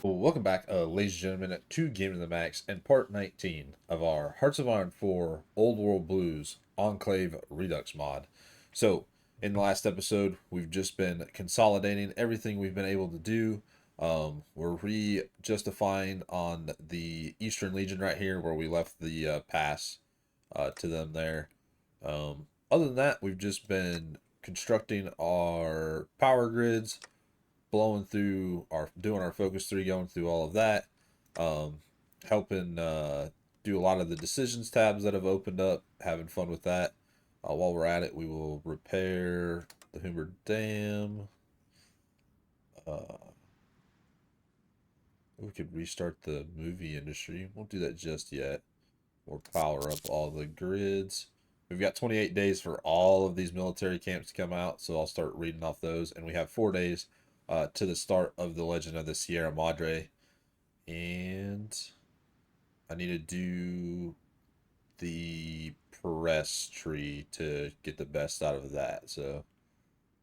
Well, welcome back, ladies and gentlemen, to Game of the Max and part 19 of our Hearts of Iron 4 Old World Blues Enclave Redux mod. So, in the last episode, we've just been consolidating everything we've been able to do. We're re-justifying on the Eastern Legion right here where we left the pass to them there. Other than that, we've just been constructing our power grids, blowing through our doing our focus 3, going through all of that, um, helping do a lot of the decisions tabs that have opened up, having fun with that. While we're at it, we will repair the Humber Dam. uh, we could restart the movie industry. Won't do that just yet. Or power up all the grids. We've got 28 days for all of these military camps to come out, so I'll start reading off those. And we have 4 days to the start of the Legend of the Sierra Madre. And I need to do the press tree to get the best out of that. So,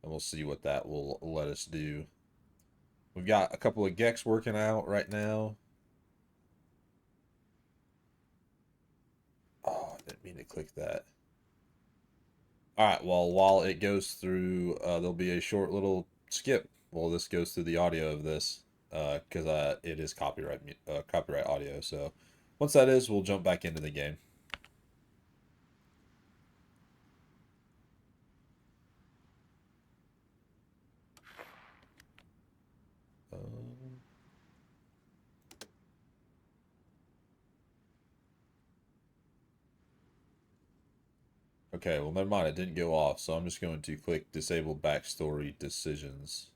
and we'll see what that will let us do. We've got a couple of Gex working out right now. Oh, I didn't mean to click that. All right, well, while it goes through, there'll be a short little skip while this goes through the audio of this, because it is copyright audio. So once that is, we'll jump back into the game. Um, okay, well, never mind, it didn't go off, so I'm just going to click Disable Backstory Decisions.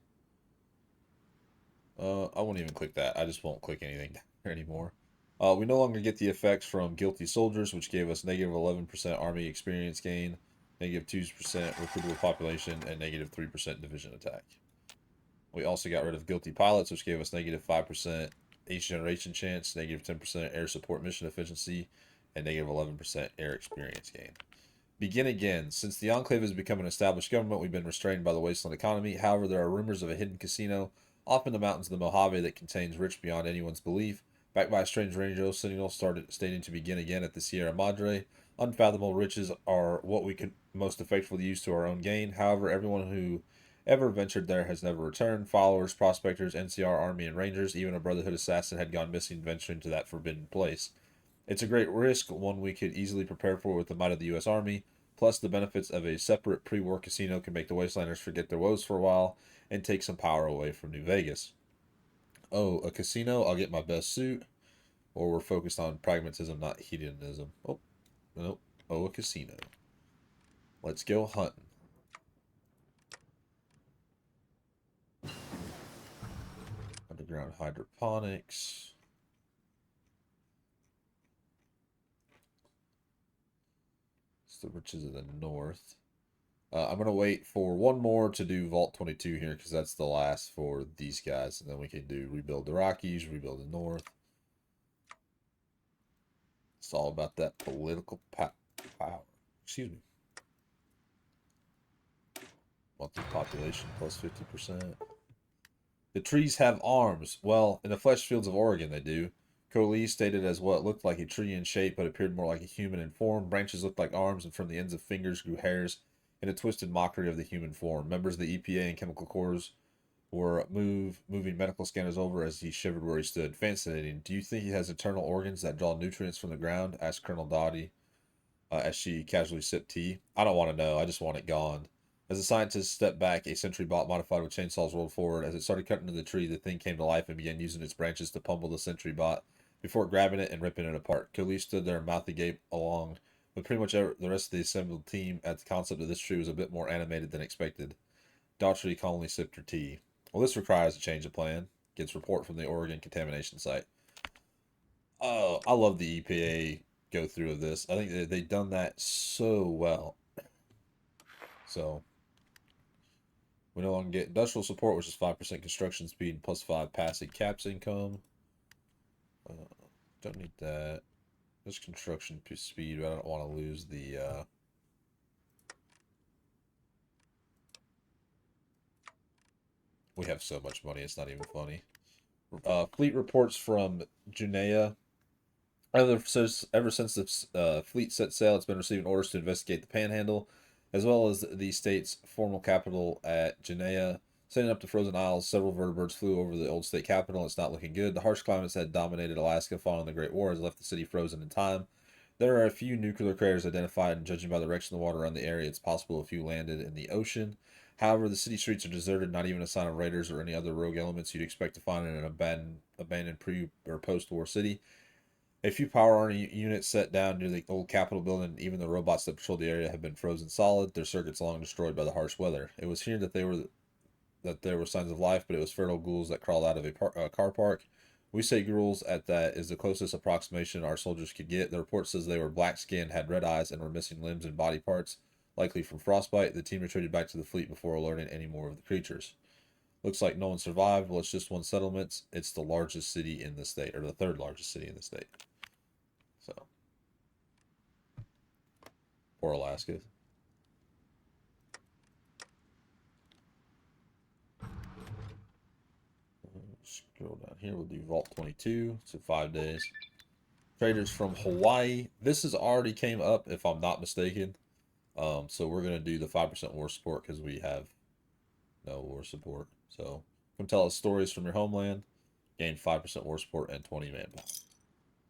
I won't even click that. I just won't click anything down here anymore. We no longer get the effects from Guilty Soldiers, which gave us negative 11% army experience gain, negative 2% recruitable population, and negative 3% division attack. We also got rid of Guilty Pilots, which gave us negative 5% H generation chance, negative 10% air support mission efficiency, and negative 11% air experience gain. Begin again. Since the Enclave has become an established government, we've been restrained by the wasteland economy. However, there are rumors of a hidden casino off in the mountains of the Mojave that contains rich beyond anyone's belief. Backed by a strange radio signal started stating to begin again at the Sierra Madre. Unfathomable riches are what we could most effectively use to our own gain. However, everyone who ever ventured there has never returned. Followers, prospectors, NCR army, and rangers, even a Brotherhood assassin had gone missing venturing to that forbidden place. It's a great risk, one we could easily prepare for with the might of the U.S. Army. Plus, the benefits of a separate pre-war casino can make the Wastelanders forget their woes for a while and take some power away from New Vegas. Oh, a casino? I'll get my best suit. Or we're focused on pragmatism, not hedonism. Oh, nope. Oh, a casino. Let's go hunting. Underground hydroponics. It's the riches of the north. I'm going to wait for one more to do Vault 22 here because that's the last for these guys. And then we can do Rebuild the Rockies, Rebuild the North. It's all about that political power. Excuse me. Monthly population plus 50%. The trees have arms. Well, in the flesh fields of Oregon, they do. Courier stated as what looked like a tree in shape but appeared more like a human in form. Branches looked like arms, and from the ends of fingers grew hairs in a twisted mockery of the human form. Members of the EPA and chemical corps were moving medical scanners over as he shivered where he stood. Fascinating. Do you think he has internal organs that draw nutrients from the ground? Asked Colonel Dottie as she casually sipped tea. I don't want to know. I just want it gone. As the scientist stepped back, a sentry bot modified with chainsaws rolled forward. As it started cutting into the tree, the thing came to life and began using its branches to pummel the sentry bot before grabbing it and ripping it apart. Khalif stood there, mouth agape, along with pretty much the rest of the assembled team at the concept that this tree was a bit more animated than expected. Daughtry calmly sipped her tea. Well, this requires a change of plan. Gets report from the Oregon contamination site. Oh, I love the EPA go through of this. I think they've done that so well. So we no longer get industrial support, which is 5% construction speed plus 5 passive caps income. Uh, don't need that. Just construction speed, but I don't want to lose the. We have so much money, it's not even funny. Fleet reports from Junea. Ever since the fleet set sail, it's been receiving orders to investigate the Panhandle, as well as the state's formal capital at Junea. Setting up the frozen isles, several vertebrates flew over the old state capital, and it's not looking good. The harsh climates that dominated Alaska following the Great War has left the city frozen in time. There are a few nuclear craters identified, and judging by the direction of the water around the area, it's possible a few landed in the ocean. However, the city streets are deserted, not even a sign of raiders or any other rogue elements you'd expect to find in an abandoned pre or post war city. A few power army units set down near the old Capitol building, and even the robots that patrol the area have been frozen solid, their circuits long destroyed by the harsh weather. It was here that there were signs of life, but it was feral ghouls that crawled out of a car park. We say ghouls at that is the closest approximation our soldiers could get. The report says they were black skinned, had red eyes, and were missing limbs and body parts, likely from frostbite. The team retreated back to the fleet before alerting any more of the creatures. Looks like no one survived. Well, it's just one settlement. It's the largest city in the state, or the third largest city in the state. So, or Alaska. Scroll down here. We'll do Vault 22. So 5 days. Traders from Hawaii. This has already came up, if I'm not mistaken. So we're gonna do the 5% war support because we have no war support. So come tell us stories from your homeland. Gain 5% war support and 20 manpower.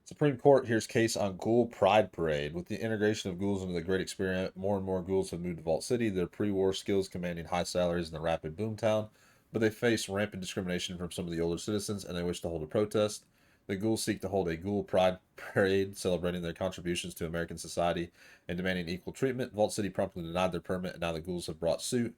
Supreme Court hears case on Ghoul Pride Parade. With the integration of ghouls into the Great Experiment, more and more ghouls have moved to Vault City, their pre-war skills commanding high salaries in the rapid boomtown, but they face rampant discrimination from some of the older citizens, and they wish to hold a protest. The ghouls seek to hold a Ghoul Pride Parade, celebrating their contributions to American society and demanding equal treatment. Vault City promptly denied their permit, and now the ghouls have brought suit.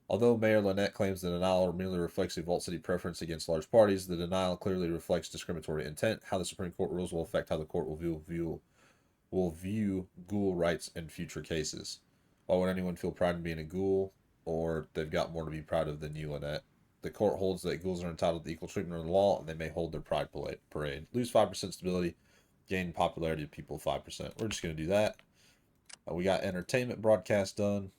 Although Mayor Lynette claims the denial merely reflects a Vault City preference against large parties, the denial clearly reflects discriminatory intent. How the Supreme Court rules will affect how the court will view ghoul rights in future cases. Why would anyone feel pride in being a ghoul, or they've got more to be proud of than you, Lynette? The court holds that ghouls are entitled to equal treatment under the law, and they may hold their pride parade. Lose 5% stability, gain popularity of people 5%. We're just going to do that. We got entertainment broadcast done,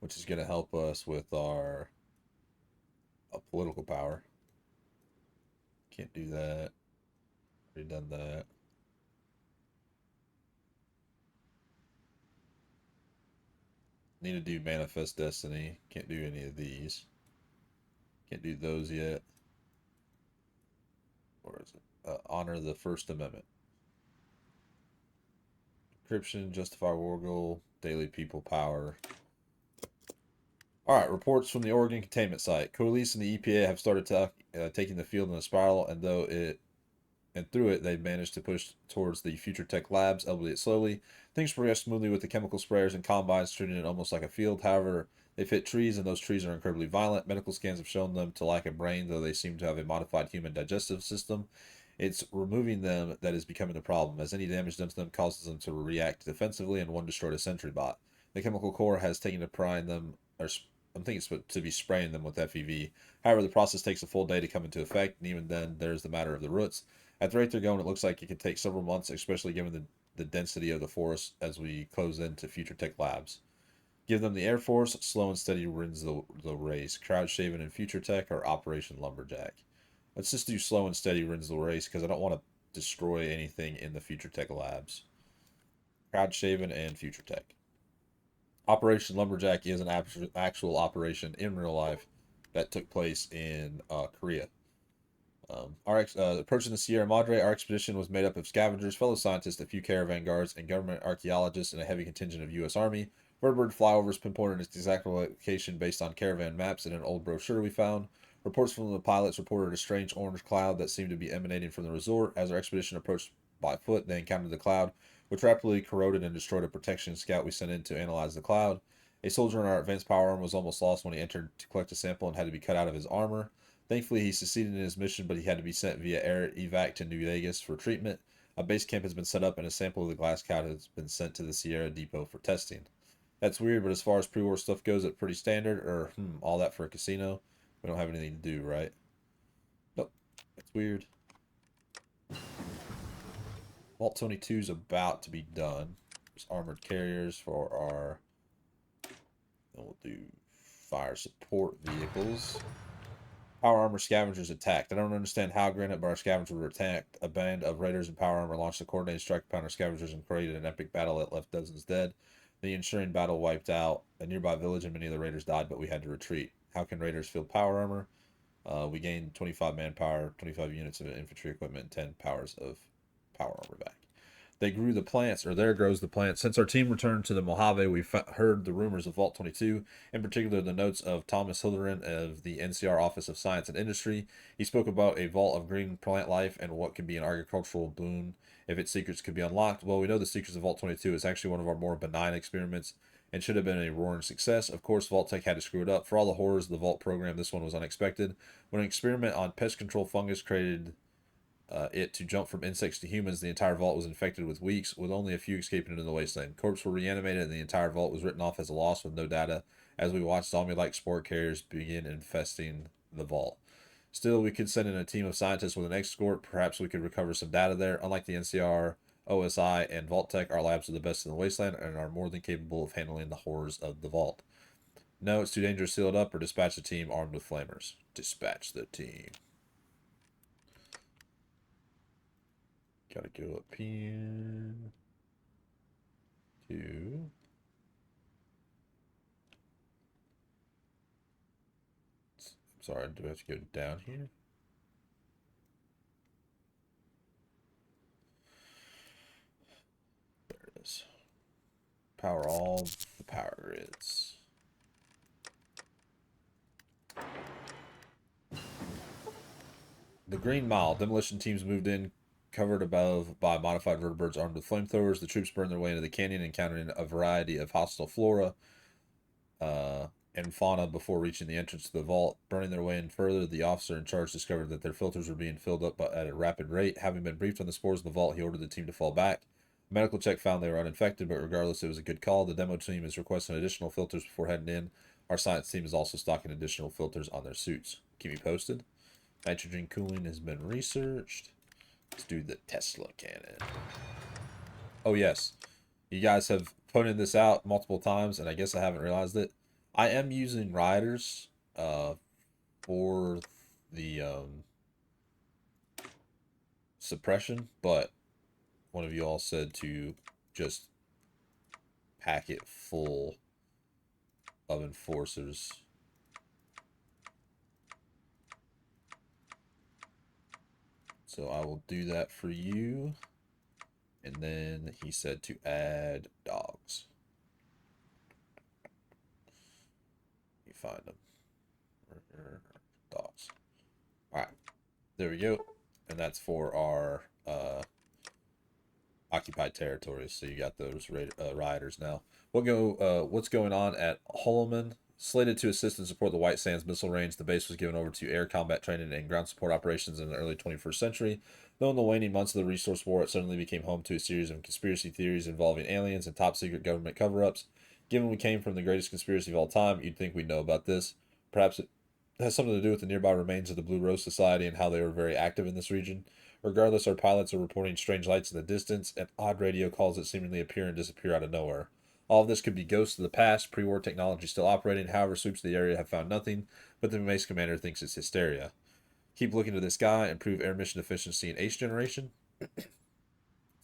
which is going to help us with our political power. Can't do that. Already done that. Need to do Manifest Destiny. Can't do any of these. Can't do those yet. Where is it? Honor the First Amendment. Encryption, Justify War Goal, Daily People Power. Alright, reports from the Oregon containment site. Coalition and the EPA have started taking the field in a spiral, and through it, they've managed to push towards the future tech labs, albeit slowly. Things progress smoothly with the chemical sprayers and combines treating it almost like a field. However, they've hit trees, and those trees are incredibly violent. Medical scans have shown them to lack a brain, though they seem to have a modified human digestive system. It's removing them that is becoming the problem, as any damage done to them causes them to react defensively, and one destroyed a sentry bot. The chemical core has taken to prying them, or I'm thinking it's to be spraying them with FEV. However, the process takes a full day to come into effect, and even then, there's the matter of the roots. At the rate they're going, it looks like it could take several months, especially given the density of the forest as we close into future tech labs. Give them the Air Force, slow and steady wins the race. Crowd Shaven and Future Tech or Operation Lumberjack. Let's just do slow and steady wins the race because I don't want to destroy anything in the Future Tech labs. Crowd Shaven and Future Tech. Operation Lumberjack is an actual operation in real life that took place in Korea. Approaching the Sierra Madre, our expedition was made up of scavengers, fellow scientists, a few caravan guards, and government archaeologists, and a heavy contingent of U.S. Army. Vertibird flyovers pinpointed its exact location based on caravan maps in an old brochure we found. Reports from the pilots reported a strange orange cloud that seemed to be emanating from the resort. As our expedition approached by foot, they encountered the cloud, which rapidly corroded and destroyed a protection scout we sent in to analyze the cloud. A soldier in our advanced power armor was almost lost when he entered to collect a sample and had to be cut out of his armor. Thankfully, he succeeded in his mission, but he had to be sent via air evac to New Vegas for treatment. A base camp has been set up, and a sample of the glass cat has been sent to the Sierra Depot for testing. That's weird, but as far as pre-war stuff goes, it's pretty standard, or all that for a casino. We don't have anything to do, right? Nope. That's weird. Vault 22 is about to be done. There's armored carriers for our... Then we'll do fire support vehicles. Power armor scavengers attacked. I don't understand how, granted, but our scavengers were attacked. A band of raiders in power armor launched a coordinated strike upon our scavengers and created an epic battle that left dozens dead. The ensuing battle wiped out a nearby village and many of the raiders died, but we had to retreat. How can raiders field power armor? We gained 25 manpower, 25 units of infantry equipment, and 10 powers of power armor back. They grew the plants, or there grows the plant. Since our team returned to the Mojave, we heard the rumors of Vault 22, in particular the notes of Thomas Hilderin of the NCR Office of Science and Industry. He spoke about a vault of green plant life and what could be an agricultural boon if its secrets could be unlocked. Well, we know the secrets of Vault 22 is actually one of our more benign experiments and should have been a roaring success. Of course, Vault Tech had to screw it up. For all the horrors of the Vault program, this one was unexpected. When an experiment on pest control fungus created it to jump from insects to humans, the entire vault was infected with weeks, with only a few escaping into the wasteland. Corpses were reanimated, and the entire vault was written off as a loss with no data, as we watched zombie-like spore carriers begin infesting the vault. Still, we could send in a team of scientists with an escort. Perhaps we could recover some data there. Unlike the NCR, OSI, and Vault Tech, our labs are the best in the wasteland and are more than capable of handling the horrors of the vault. No, it's too dangerous to seal it up, or dispatch a team armed with flamers. Dispatch the team. Gotta go up here to I'm sorry, do I have to go down here? There it is. Power all the power grids. The Green Mile. Demolition teams moved in, covered above by modified vertebrates armed with flamethrowers. The troops burned their way into the canyon, encountering a variety of hostile flora and fauna before reaching the entrance to the vault. Burning their way in further, the officer in charge discovered that their filters were being filled up at a rapid rate. Having been briefed on the spores in the vault, he ordered the team to fall back. A medical check found they were uninfected, but regardless, it was a good call. The demo team is requesting additional filters before heading in. Our science team is also stocking additional filters on their suits. Keep me posted. Nitrogen cooling has been researched. Let's do the Tesla cannon. Oh, yes. You guys have pointed this out multiple times, and I guess I haven't realized it. I am using riders for the suppression, but one of you all said to just pack it full of enforcers. So I will do that for you. And then he said to add dogs. Let me find them. Dogs. Alright. There we go. And that's for our occupied territories. So you got those riders now. What's going on at Holloman? Slated to assist and support the White Sands missile range, the base was given over to air combat training and ground support operations in the early 21st century. Though in the waning months of the resource war, it suddenly became home to a series of conspiracy theories involving aliens and top-secret government cover-ups. Given we came from the greatest conspiracy of all time, you'd think we'd know about this. Perhaps it has something to do with the nearby remains of the Blue Rose Society and how they were very active in this region. Regardless, our pilots are reporting strange lights in the distance and odd radio calls that seemingly appear and disappear out of nowhere. All of this could be ghosts of the past, pre-war technology still operating. However, sweeps of the area have found nothing, but the base commander thinks it's hysteria. Keep looking to this guy, improve air mission efficiency and ace generation.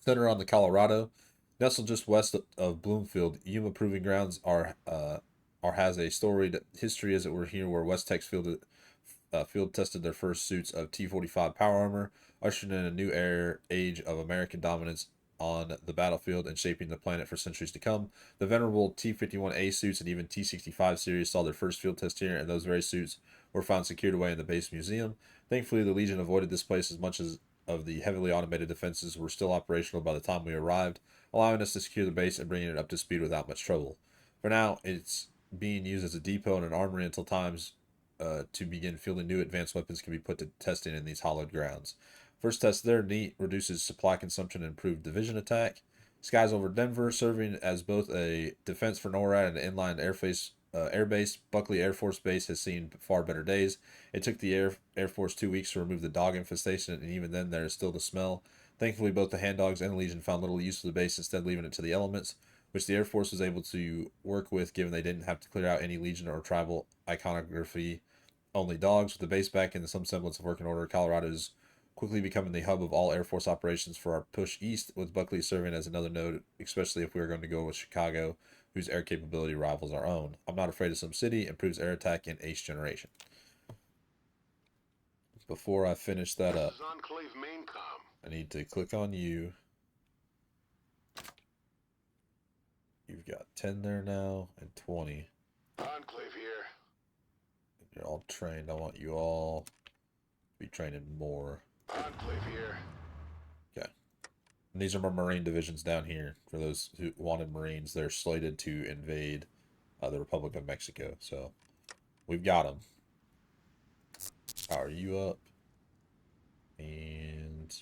Center on the Colorado. Nestled just west of Bloomfield, Yuma Proving Grounds has a storied history, as it were, here where West Tech's field tested their first suits of T-45 power armor, ushering in a new age of American dominance on the battlefield and shaping the planet for centuries to come. The venerable T-51A suits and even T-65 series saw their first field test here, and those very suits were found secured away in the base museum. Thankfully, the Legion avoided this place as much as of the heavily automated defenses were still operational by the time we arrived, allowing us to secure the base and bringing it up to speed without much trouble. For now, it's being used as a depot and an armory until times to begin fielding new advanced weapons can be put to testing in these hollowed grounds. First test there, neat, reduces supply consumption and improved division attack. Skies over Denver, serving as both a defense for NORAD and an inline air base. Buckley Air Force Base has seen far better days. It took the Air Force 2 weeks to remove the dog infestation, and even then there is still the smell. Thankfully, both the Hand Dogs and Legion found little use for the base, instead leaving it to the elements, which the Air Force was able to work with, given they didn't have to clear out any Legion or tribal iconography only dogs. With the base back in some semblance of working order, Colorado is quickly becoming the hub of all Air Force operations for our push east, with Buckley serving as another node, especially if we are going to go with Chicago, whose air capability rivals our own. I'm not afraid of some city, improves air attack in Ace generation. Before I finish that up, Enclave main com. I need to click on you. You've got 10 there now and 20. Enclave here. You're all trained. I want you all to be training more. Enclave here. Okay. And these are my Marine divisions down here. For those who wanted Marines, they're slated to invade the Republic of Mexico. So we've got them. Power you up. And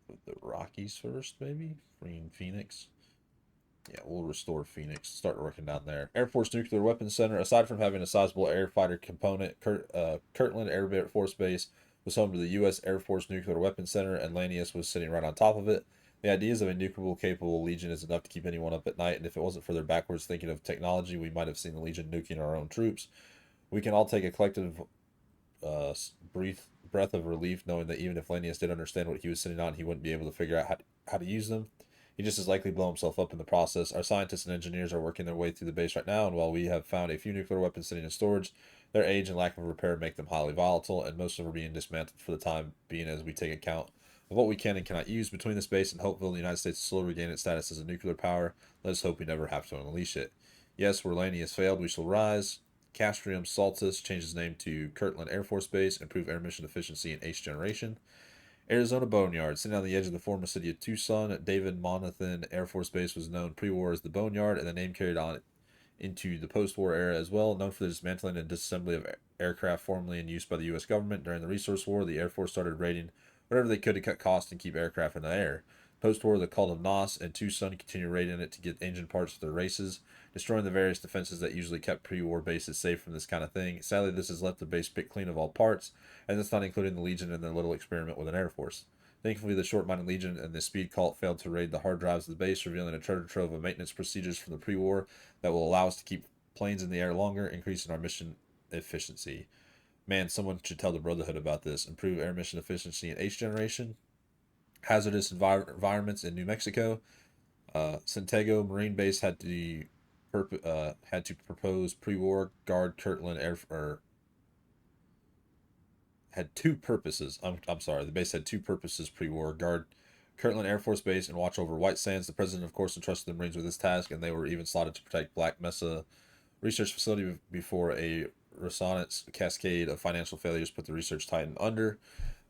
put the Rockies first, maybe. Green Phoenix. Yeah, we'll restore Phoenix. Start working down there. Air Force Nuclear Weapons Center. Aside from having a sizable air fighter component, Kirtland Air Force Base was home to the U.S. Air Force Nuclear Weapons Center, and Lanius was sitting right on top of it. The ideas of a nuclear capable Legion is enough to keep anyone up at night, and if it wasn't for their backwards thinking of technology, we might have seen the Legion nuking our own troops. We can all take a collective breath of relief knowing that even if Lanius did understand what he was sitting on, he wouldn't be able to figure out how to use them. He just as likely blow himself up in the process. Our scientists and engineers are working their way through the base right now, and while we have found a few nuclear weapons sitting in storage, their age and lack of repair make them highly volatile, and most of them are being dismantled for the time being as we take account of what we can and cannot use. Between this base and Hopeville, the United States will slowly regain its status as a nuclear power. Let us hope we never have to unleash it. Yes, where Laney has failed, we shall rise. Castrium Saltus changed his name to Kirtland Air Force Base, improve air mission efficiency in Ace generation. Arizona Boneyard, sitting on the edge of the former city of Tucson, David Monathan Air Force Base was known pre-war as the Boneyard, and the name carried on into the post-war era as well. Known for the dismantling and disassembly of aircraft formerly in use by the U.S. government during the Resource War, the Air Force started raiding whatever they could to cut costs and keep aircraft in the air. Post-war, the Cult of Nos and Tucson continued raiding it to get engine parts for their races, destroying the various defenses that usually kept pre-war bases safe from this kind of thing. Sadly, this has left the base picked clean of all parts, and that's not including the Legion and their little experiment with an Air Force. Thankfully, the short-minded Legion and the Speed Cult failed to raid the hard drives of the base, revealing a treasure trove of maintenance procedures from the pre-war that will allow us to keep planes in the air longer, increasing our mission efficiency. Man, someone should tell the Brotherhood about this. Improve air mission efficiency in H generation. Hazardous environments in New Mexico. Santiago Marine Base had to propose pre-war guard Kirtland had two purposes. I'm sorry. The base had two purposes pre-war: guard Kirtland Air Force Base and watch over White Sands. The president, of course, entrusted the Marines with this task, and they were even slotted to protect Black Mesa Research Facility before a resonance cascade of financial failures put the research titan under.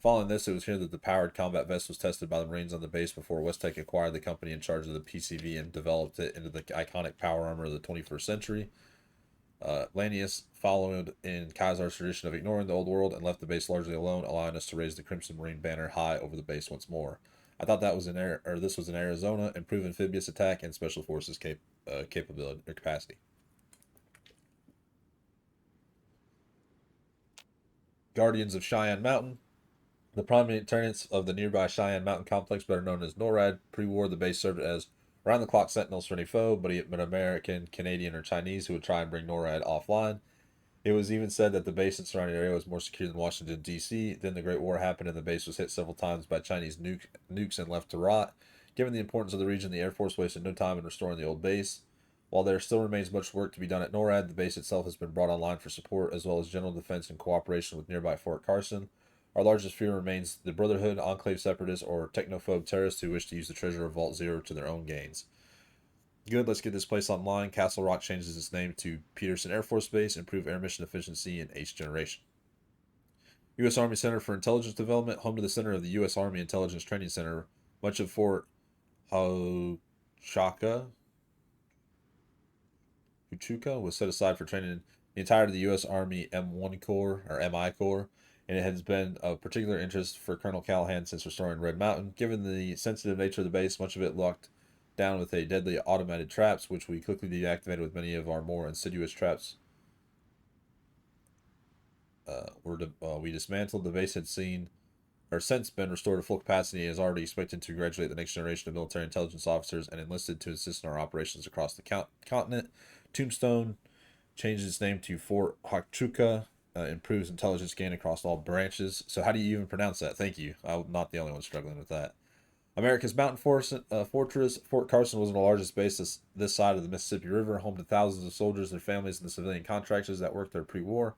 Following this, it was here that the powered combat vest was tested by the Marines on the base before Westech acquired the company in charge of the PCV and developed it into the iconic power armor of the 21st century. Lanius followed in Khazar's tradition of ignoring the old world and left the base largely alone, allowing us to raise the Crimson Marine banner high over the base once more. I thought that was this was in Arizona, improve amphibious attack and special forces capability or capacity. Guardians of Cheyenne Mountain. The prominent tenants of the nearby Cheyenne Mountain complex, better known as NORAD, pre-war the base served as round-the-clock sentinels for any foe, but American, Canadian, or Chinese who would try and bring NORAD offline. It was even said that the base and surrounding area was more secure than Washington, D.C. Then the Great War happened and the base was hit several times by Chinese nukes and left to rot. Given the importance of the region, the Air Force wasted no time in restoring the old base. While there still remains much work to be done at NORAD, the base itself has been brought online for support, as well as general defense in cooperation with nearby Fort Carson. Our largest fear remains the Brotherhood, Enclave Separatists, or technophobe terrorists who wish to use the treasure of Vault Zero to their own gains. Good, let's get this place online. Castle Rock changes its name to Peterson Air Force Base, improve air mission efficiency in H generation. U.S. Army Center for Intelligence Development, home to the center of the U.S. Army Intelligence Training Center. Much of Fort Huachuca was set aside for training the entirety of the U.S. Army M1 Corps, or MI Corps, and it has been of particular interest for Colonel Callahan since restoring Red Mountain. Given the sensitive nature of the base, much of it locked down with a deadly automated traps, which we quickly deactivated with many of our more insidious traps. We dismantled. The base had seen, since been restored to full capacity and is already expected to graduate the next generation of military intelligence officers and enlisted to assist in our operations across the continent. Tombstone changed its name to Fort Huachuca, improves intelligence gain across all branches. So how do you even pronounce that? Thank you. I'm not the only one struggling with that. America's mountain fortress, Fort Carson was the largest base this side of the Mississippi River, home to thousands of soldiers, their families, and the civilian contractors that worked there pre-war.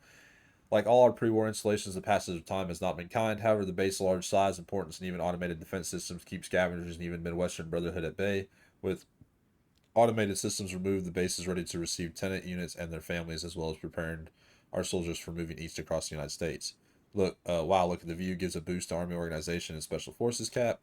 Like all our pre-war installations, the passage of time has not been kind. However, the base's large size, importance, and even automated defense systems keep scavengers and even Midwestern Brotherhood at bay. With automated systems removed, the base is ready to receive tenant units and their families, as well as preparing our soldiers for moving east across the United States. Look at the view. Gives a boost to Army organization and Special Forces cap.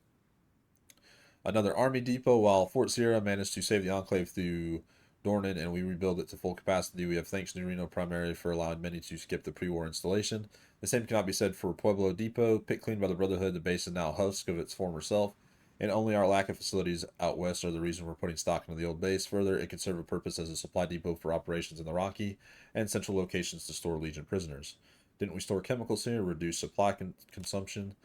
Another Army depot. While Fort Sierra managed to save the Enclave through Dornan and we rebuild it to full capacity, we have thanks to Reno primarily for allowing many to skip the pre-war installation. The same cannot be said for Pueblo Depot. Pit cleaned by the Brotherhood, the base is now a husk of its former self, and only our lack of facilities out west are the reason we're putting stock into the old base. Further, it could serve a purpose as a supply depot for operations in the Rocky and central locations to store Legion prisoners. Didn't we store chemicals here, reduce supply consumption?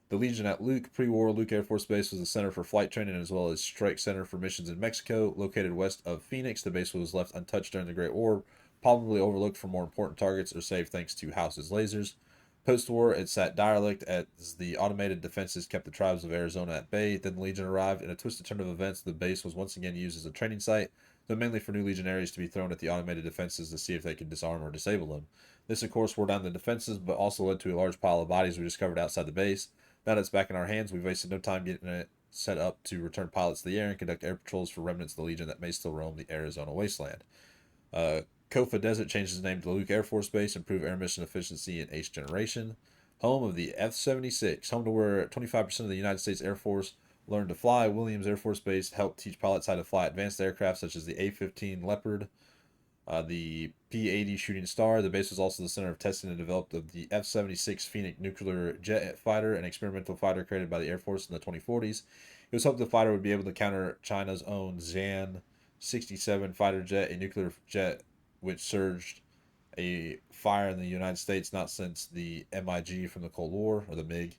The Legion at Luke, pre-war Luke Air Force Base, was a center for flight training as well as strike center for missions in Mexico. Located west of Phoenix, the base was left untouched during the Great War, probably overlooked for more important targets or saved thanks to House's lasers. Post-war, it sat derelict as the automated defenses kept the tribes of Arizona at bay. Then the Legion arrived. In a twisted turn of events, the base was once again used as a training site, though mainly for new legionaries to be thrown at the automated defenses to see if they could disarm or disable them. This, of course, wore down the defenses, but also led to a large pile of bodies we discovered outside the base. Now that it's back in our hands, we've wasted no time getting it set up to return pilots to the air and conduct air patrols for remnants of the Legion that may still roam the Arizona wasteland. Kofa Desert changed its name to Luke Air Force Base, improve air mission efficiency in 8th generation. Home of the F-76, home to where 25% of the United States Air Force learned to fly. Williams Air Force Base helped teach pilots how to fly advanced aircraft such as the A-15 Leopard, the P-80 Shooting Star. The base was also the center of testing and development of the F-76 Phoenix nuclear jet fighter, an experimental fighter created by the Air Force in the 2040s. It was hoped the fighter would be able to counter China's own Zhan 67 fighter jet, a nuclear jet which surged a fire in the United States not since the MiG from the Cold War, or the MiG.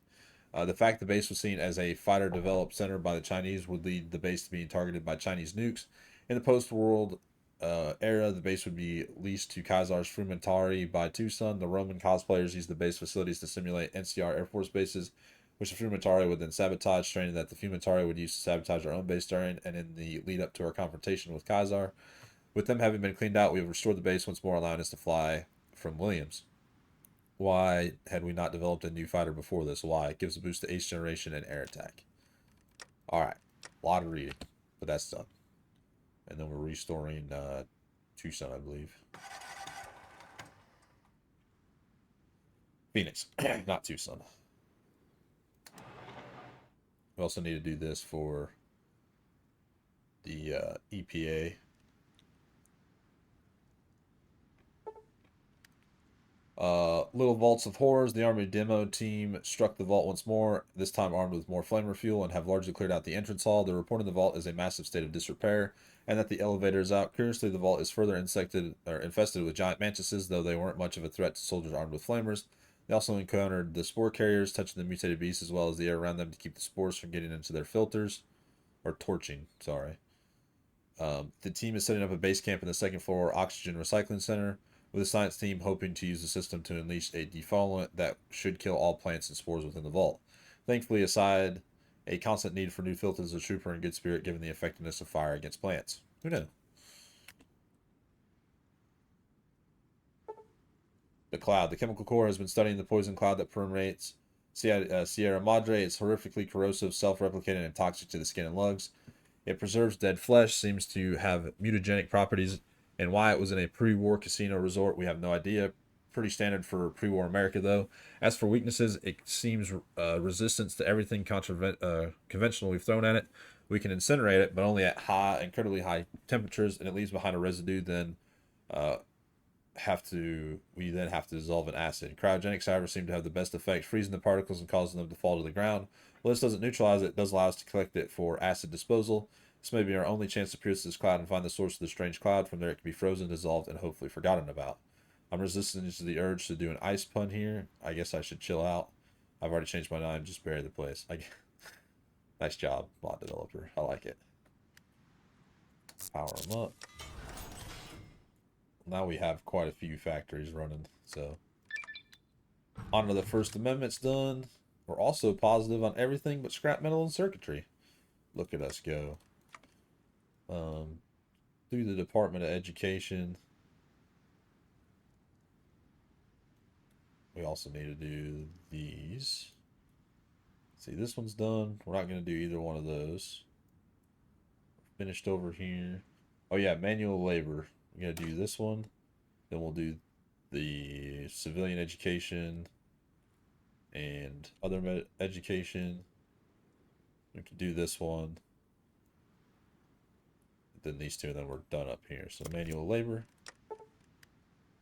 The fact the base was seen as a fighter-developed center by the Chinese would lead the base to being targeted by Chinese nukes. In the post-world era, the base would be leased to Kaiser's Frumentari by Tucson. The Roman cosplayers used the base facilities to simulate NCR Air Force bases, which the Frumentari would then sabotage, training that the Frumentari would use to sabotage our own base during and in the lead-up to our confrontation with Kaiser. With them having been cleaned out, we have restored the base once more, allowing us to fly from Williams. Why had we not developed a new fighter before this? Why? It gives a boost to 8th generation and air attack. Alright. A lot of reading. But that's done. And then we're restoring Tucson, I believe. Phoenix. Not Tucson. We also need to do this for the EPA. Little Vaults of Horrors. The Army demo team struck the vault once more, this time armed with more flamer fuel, and have largely cleared out the entrance hall. The report of the vault is a massive state of disrepair, and that the elevator is out. Curiously, the vault is further infested with giant mantises, though they weren't much of a threat to soldiers armed with flamers. They also encountered the spore carriers, touching the mutated beasts as well as the air around them to keep the spores from getting into their filters. Or torching, sorry. The team is setting up a base camp in the second floor oxygen recycling center, with the science team hoping to use the system to unleash a defoliant that should kill all plants and spores within the vault. Thankfully, aside a constant need for new filters, a trooper in good spirit given the effectiveness of fire against plants. Who knew? The cloud. The chemical core has been studying the poison cloud that permeates Sierra Madre. It's horrifically corrosive, self-replicating, and toxic to the skin and lungs. It preserves dead flesh, seems to have mutagenic properties, and why it was in a pre-war casino resort, we have no idea. Pretty standard for pre-war America, though. As for weaknesses, it seems resistance to everything conventional we've thrown at it. We can incinerate it, but only at incredibly high temperatures, and it leaves behind a residue. Then we then have to dissolve in acid. Cryogenics, however, seem to have the best effect, freezing the particles and causing them to fall to the ground. While this doesn't neutralize it, it does allow us to collect it for acid disposal. This may be our only chance to pierce this cloud and find the source of the strange cloud. From there, it can be frozen, dissolved, and hopefully forgotten about. I'm resistant to the urge to do an ice pun here. I guess I should chill out. I've already changed my name. Just bury the place. Nice job, mod developer. I like it. Power them up. Now we have quite a few factories running. So, on to the First Amendment's done. We're also positive on everything but scrap metal and circuitry. Look at us go. Through the Department of Education. We also need to do these. See, this one's done. We're not going to do either one of those. Finished over here. Oh yeah, manual labor. We're going to do this one. Then we'll do the civilian education and other education. We can do this one. Then these two, and then we're done up here. So manual labor.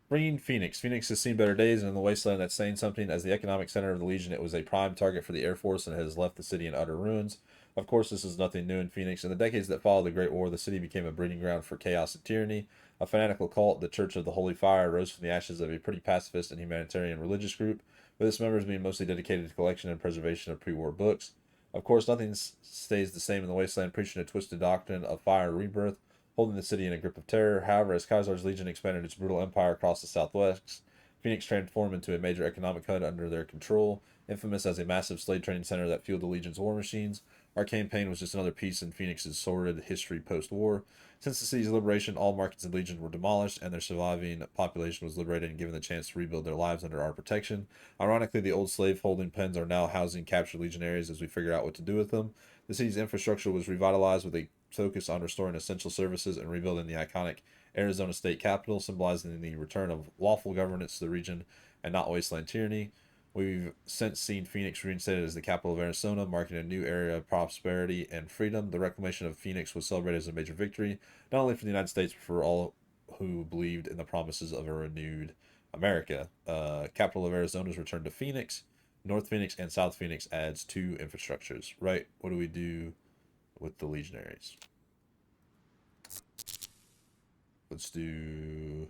Bringing Phoenix. Phoenix has seen better days, and in the wasteland that's saying something. As the economic center of the Legion, it was a prime target for the Air Force and has left the city in utter ruins. Of course, this is nothing new in Phoenix. In the decades that followed the Great War, the city became a breeding ground for chaos and tyranny. A fanatical cult, the Church of the Holy Fire, rose from the ashes of a pretty pacifist and humanitarian religious group, with its members being mostly dedicated to collection and preservation of pre-war books. Of course, nothing stays the same in the wasteland, preaching a twisted doctrine of fire and rebirth, holding the city in a grip of terror. However, as Kaiser's Legion expanded its brutal empire across the southwest, Phoenix transformed into a major economic hub under their control. Infamous as a massive slave training center that fueled the Legion's war machines, our campaign was just another piece in Phoenix's sordid history post-war. Since the city's liberation, all markets in Legion were demolished, and their surviving population was liberated and given the chance to rebuild their lives under our protection. Ironically, the old slave-holding pens are now housing captured Legionnaires as we figure out what to do with them. The city's infrastructure was revitalized with a focus on restoring essential services and rebuilding the iconic Arizona state capital, symbolizing the return of lawful governance to the region and not wasteland tyranny. We've since seen Phoenix reinstated as the capital of Arizona, marking a new era of prosperity and freedom. The reclamation of Phoenix was celebrated as a major victory, not only for the United States, but for all who believed in the promises of a renewed America. Capital of Arizona's returned to Phoenix. North Phoenix and South Phoenix adds 2 infrastructures. Right, what do we do with the Legionaries? Let's do...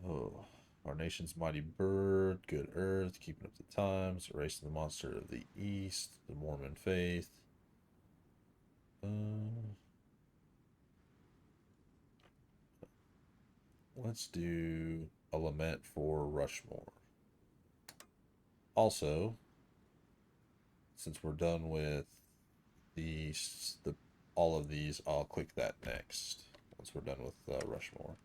Oh, our nation's mighty bird, good earth, keeping up the times, erasing the monster of the east, the Mormon faith. Let's do a lament for Rushmore. Also, since we're done with all of these, I'll click that next once we're done with Rushmore.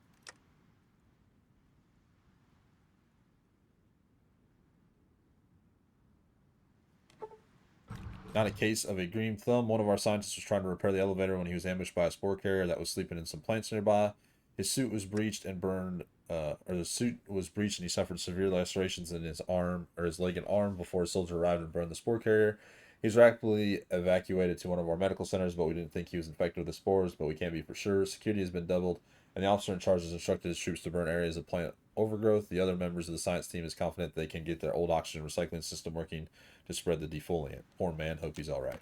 Not a case of a green thumb. One of our scientists was trying to repair the elevator when he was ambushed by a spore carrier that was sleeping in some plants nearby. His suit was breached and burned, the suit was breached and he suffered severe lacerations in his arm, or his leg and arm, before a soldier arrived and burned the spore carrier. He was rapidly evacuated to one of our medical centers, but we didn't think he was infected with the spores, but we can't be for sure. Security has been doubled, and the officer in charge has instructed his troops to burn areas of plant overgrowth. The other members of the science team is confident they can get their old oxygen recycling system working to spread the defoliant. Poor man, hope he's alright.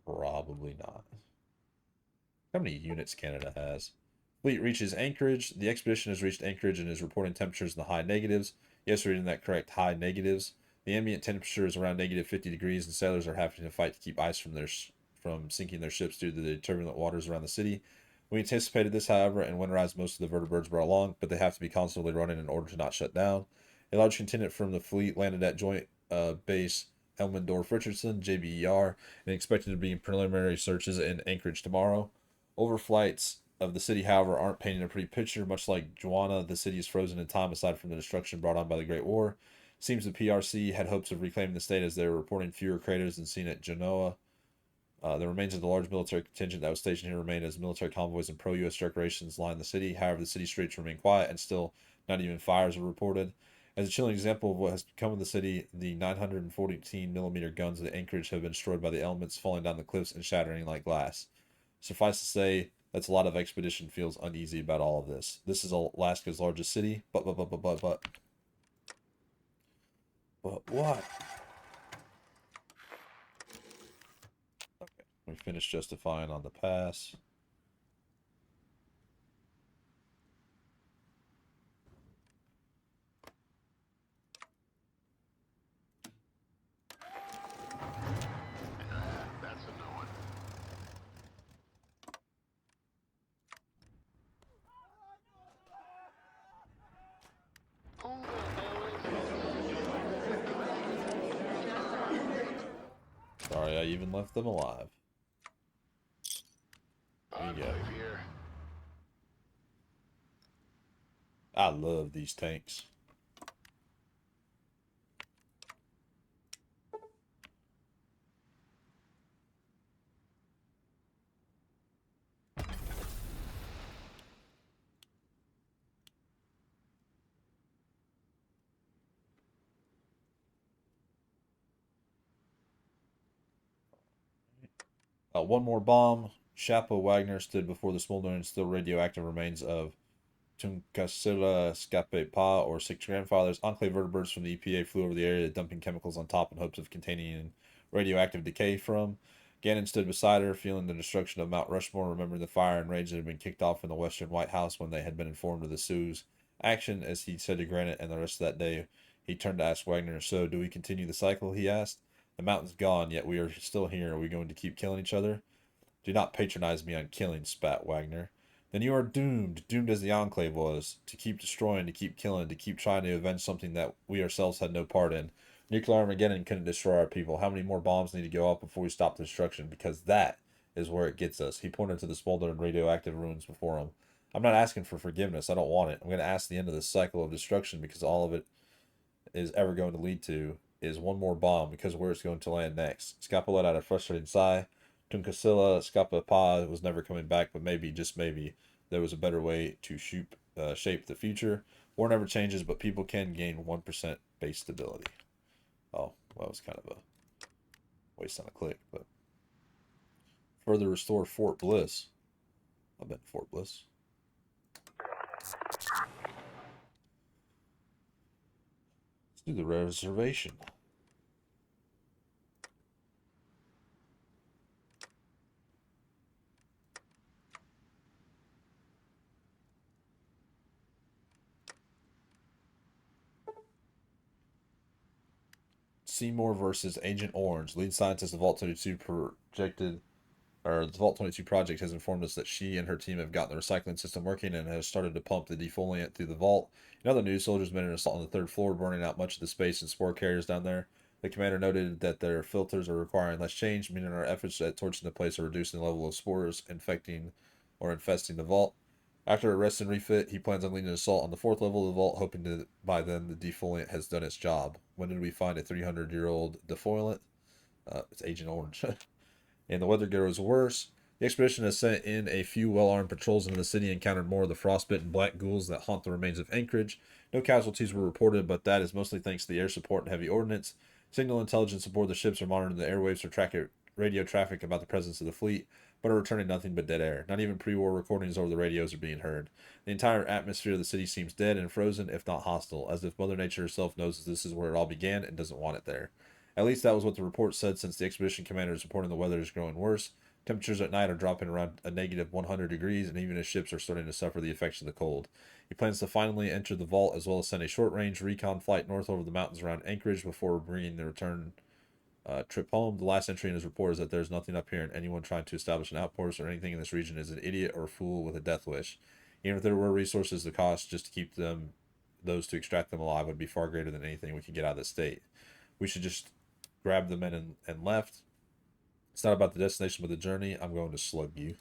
Probably not. How many units Canada has? Fleet reaches Anchorage. The expedition has reached Anchorage and is reporting temperatures in the high negatives. Yes, we're reading that correct, high negatives. The ambient temperature is around negative 50 degrees, and sailors are having to fight to keep ice from sinking their ships due to the turbulent waters around the city. We anticipated this, however, and winterized most of the vertibirds brought along, but they have to be constantly running in order to not shut down. A large contingent from the fleet landed at Joint Base Elmendorf-Richardson, JBER, and expected to be in preliminary searches in Anchorage tomorrow. Overflights of the city, however, aren't painting a pretty picture. Much like Joanna, the city is frozen in time aside from the destruction brought on by the Great War. It seems the PRC had hopes of reclaiming the state as they were reporting fewer craters than seen at Genoa. The remains of the large military contingent that was stationed here remain as military convoys and pro-U.S. decorations line the city. However, the city streets remain quiet and still not even fires are reported. As a chilling example of what has become of the city, the 914mm guns at Anchorage have been destroyed by the elements, falling down the cliffs and shattering like glass. Suffice to say, that's a lot of expedition feels uneasy about all of this. This is Alaska's largest city, but what? Okay, we finished justifying on the pass. even left them alive. There you go. Enclave here. I love these tanks. One more bomb. Shapa Wagner stood before the smoldering, still radioactive remains of Tunkasila Scape Pa, or six grandfathers. Enclave vertebrates from the EPA flew over the area, dumping chemicals on top in hopes of containing radioactive decay from. Gannon stood beside her, feeling the destruction of Mount Rushmore, remembering the fire and rage that had been kicked off in the Western White House when they had been informed of the Sioux's action. As he said to Granite and the rest of that day, he turned to ask Wagner, "So, do we continue the cycle?" he asked. "The mountain's gone, yet we are still here. Are we going to keep killing each other?" "Do not patronize me on killing," spat Wagner. "Then you are doomed, doomed as the Enclave was, to keep destroying, to keep killing, to keep trying to avenge something that we ourselves had no part in. Nuclear Armageddon couldn't destroy our people. How many more bombs need to go up before we stop the destruction? Because that is where it gets us." He pointed to the smoldering radioactive ruins before him. "I'm not asking for forgiveness. I don't want it. I'm going to ask the end of this cycle of destruction, because all of it is ever going to lead to is one more bomb, because where it's going to land next." Scapa let out a frustrated sigh. Tunkasila Scapa Pa was never coming back, but maybe, just maybe, there was a better way to shape the future. War never changes, but people can gain 1% base stability. Oh, well, that was kind of a waste on a click, but further restore Fort Bliss. I've been to Fort Bliss. Let's do the reservation. Seymour versus Agent Orange. Lead scientist of Vault 22 projected, or the Vault 22 project has informed us that she and her team have gotten the recycling system working and has started to pump the defoliant through the vault. In other news, soldiers made an assault on the third floor, burning out much of the space and spore carriers down there. The commander noted that their filters are requiring less change, meaning our efforts at torching the place are reducing the level of spores infecting or infesting the vault. After a rest and refit, he plans on leading an assault on the fourth level of the vault, hoping that by then the defoliant has done its job. When did we find a 300-year-old defoliant? It's Agent Orange. And the weather grows worse. The expedition has sent in a few well-armed patrols into the city and encountered more of the frostbitten black ghouls that haunt the remains of Anchorage. No casualties were reported, but that is mostly thanks to the air support and heavy ordnance. Signal intelligence aboard the ships are monitoring the airwaves for radio traffic about the presence of the fleet, but are returning nothing but dead air. Not even pre-war recordings over the radios are being heard. The entire atmosphere of the city seems dead and frozen, if not hostile, as if Mother Nature herself knows this is where it all began and doesn't want it there. At least that was what the report said, since the expedition commander is reporting the weather is growing worse. Temperatures at night are dropping around a negative 100 degrees, and even his ships are starting to suffer the effects of the cold. He plans to finally enter the vault, as well as send a short-range recon flight north over the mountains around Anchorage before bringing the return trip home. The last entry in his report is that there's nothing up here, and anyone trying to establish an outpost or anything in this region is an idiot or a fool with a death wish. Even if there were resources, the cost just to keep those to extract them alive would be far greater than anything we can get out of the state. We should just grab the men and left. It's not about the destination but the journey. I'm going to slug you.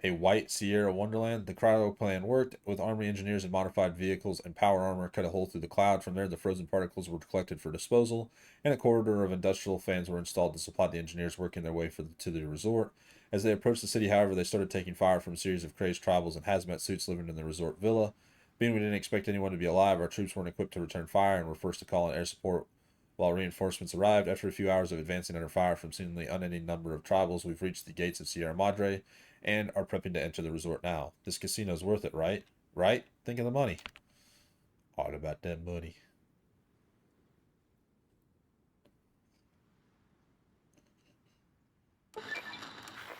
A white Sierra Wonderland. The cryo plan worked. With army engineers and modified vehicles and power armor, cut a hole through the cloud. From there, the frozen particles were collected for disposal, and a corridor of industrial fans were installed to supply the engineers working their way to the resort. As they approached the city, however, they started taking fire from a series of crazed tribals in hazmat suits living in the resort villa. Being we didn't expect anyone to be alive, our troops weren't equipped to return fire and were forced to call in air support while reinforcements arrived. After a few hours of advancing under fire from seemingly unending number of tribals, we've reached the gates of Sierra Madre and are prepping to enter the resort now. This casino's worth it, right? Right? Think of the money. All about that money.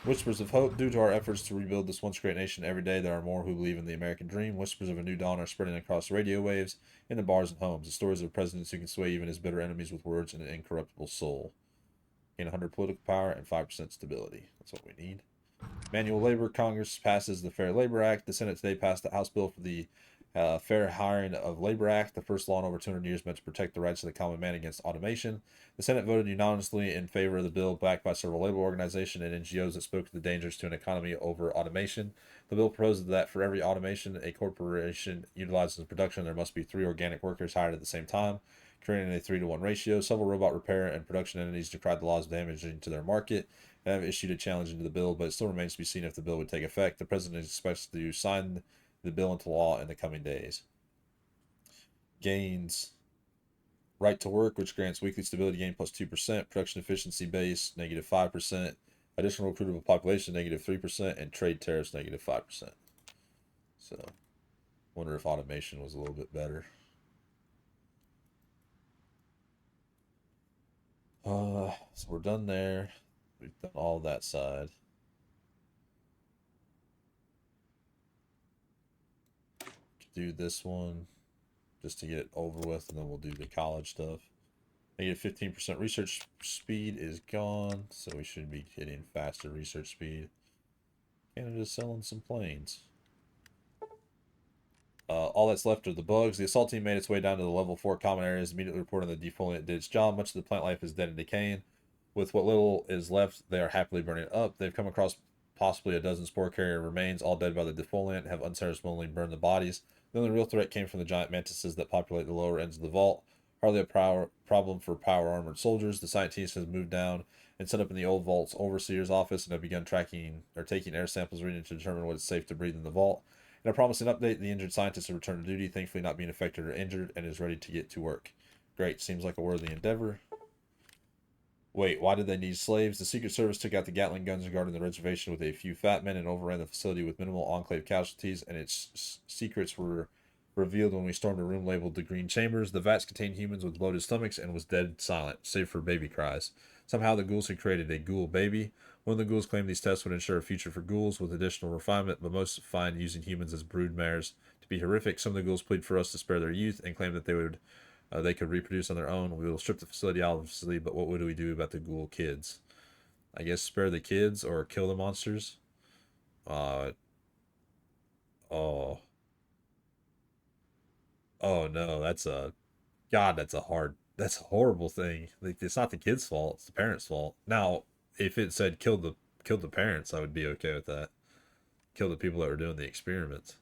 Whispers of hope. Due to our efforts to rebuild this once great nation every day, there are more who believe in the American dream. Whispers of a new dawn are spreading across radio waves, in the bars and homes. The stories of presidents who can sway even his bitter enemies with words and an incorruptible soul. Gain 100 political power and 5% stability. That's what we need. Manual labor. Congress passes the Fair Labor Act. The Senate today passed the House bill for the Fair Hiring of Labor Act, the first law in over 200 years meant to protect the rights of the common man against automation. The Senate voted unanimously in favor of the bill, backed by several labor organizations and NGOs that spoke to the dangers to an economy over automation. The bill proposes that for every automation a corporation utilizes in production, there must be 3 organic workers hired at the same time, creating a 3-to-1 ratio. Several robot repair and production entities decried the laws damaging to their market and have issued a challenge into the bill, but it still remains to be seen if the bill would take effect. The president expects to sign the bill into law in the coming days. Gains right to work, which grants weekly stability gain plus 2%, production efficiency base negative 5%, additional recruitable population negative 3%, and trade tariffs negative 5%. So, wonder if automation was a little bit better. So we're done there. We've done all that side. Do this one just to get it over with, and then we'll do the college stuff. Negative 15% research speed is gone, so we should be hitting faster research speed. Canada's selling some planes. All that's left are the bugs. The assault team made its way down to the level 4 common areas, immediately reporting the defoliant did its job. Much of the plant life is dead and decaying. With what little is left, they are happily burning it up. They've come across possibly a dozen spore carrier remains, all dead by the defoliant, have unceremoniously burned the bodies. The only real threat came from the giant mantises that populate the lower ends of the vault. Hardly a problem for power armored soldiers. The scientists have moved down and set up in the old vault's overseer's office and have begun tracking or taking air samples reading to determine what is safe to breathe in the vault. In a promising update, the injured scientist has returned to duty, thankfully not being affected or injured, and is ready to get to work. Great, seems like a worthy endeavor. Wait, why did they need slaves? The Secret Service took out the Gatling guns guarding the reservation with a few fat men and overran the facility with minimal Enclave casualties, and its secrets were revealed when we stormed a room labeled the Green Chambers. The vats contained humans with bloated stomachs and was dead silent, save for baby cries. Somehow the ghouls had created a ghoul baby. One of the ghouls claimed these tests would ensure a future for ghouls with additional refinement, but most find using humans as brood mares to be horrific. Some of the ghouls plead for us to spare their youth and claim that they could reproduce on their own. We will strip the facility obviously, but what would we do about the ghoul kids? I guess spare the kids or kill the monsters. Uh oh. Oh no, that's a God, that's a horrible thing. Like, it's not the kid's fault, it's the parents' fault. Now, if it said kill the parents, I would be okay with that. Kill the people that were doing the experiments,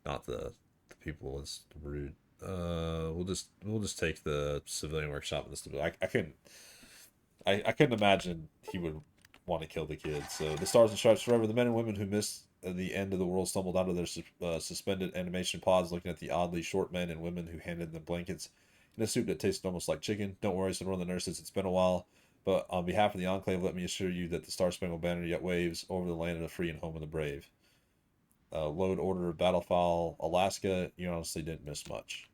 not the people as the brood. We'll just take the civilian workshop and this. I couldn't imagine he would want to kill the kids. So the stars and stripes forever. The men and women who missed the end of the world stumbled out of their suspended animation pods, looking at the oddly short men and women who handed them blankets in a soup that tasted almost like chicken. Don't worry, said one of the nurses. It's been a while, but on behalf of the Enclave, let me assure you that the Star Spangled Banner yet waves over the land of the free and home of the brave. Load order battle file Alaska. You honestly didn't miss much.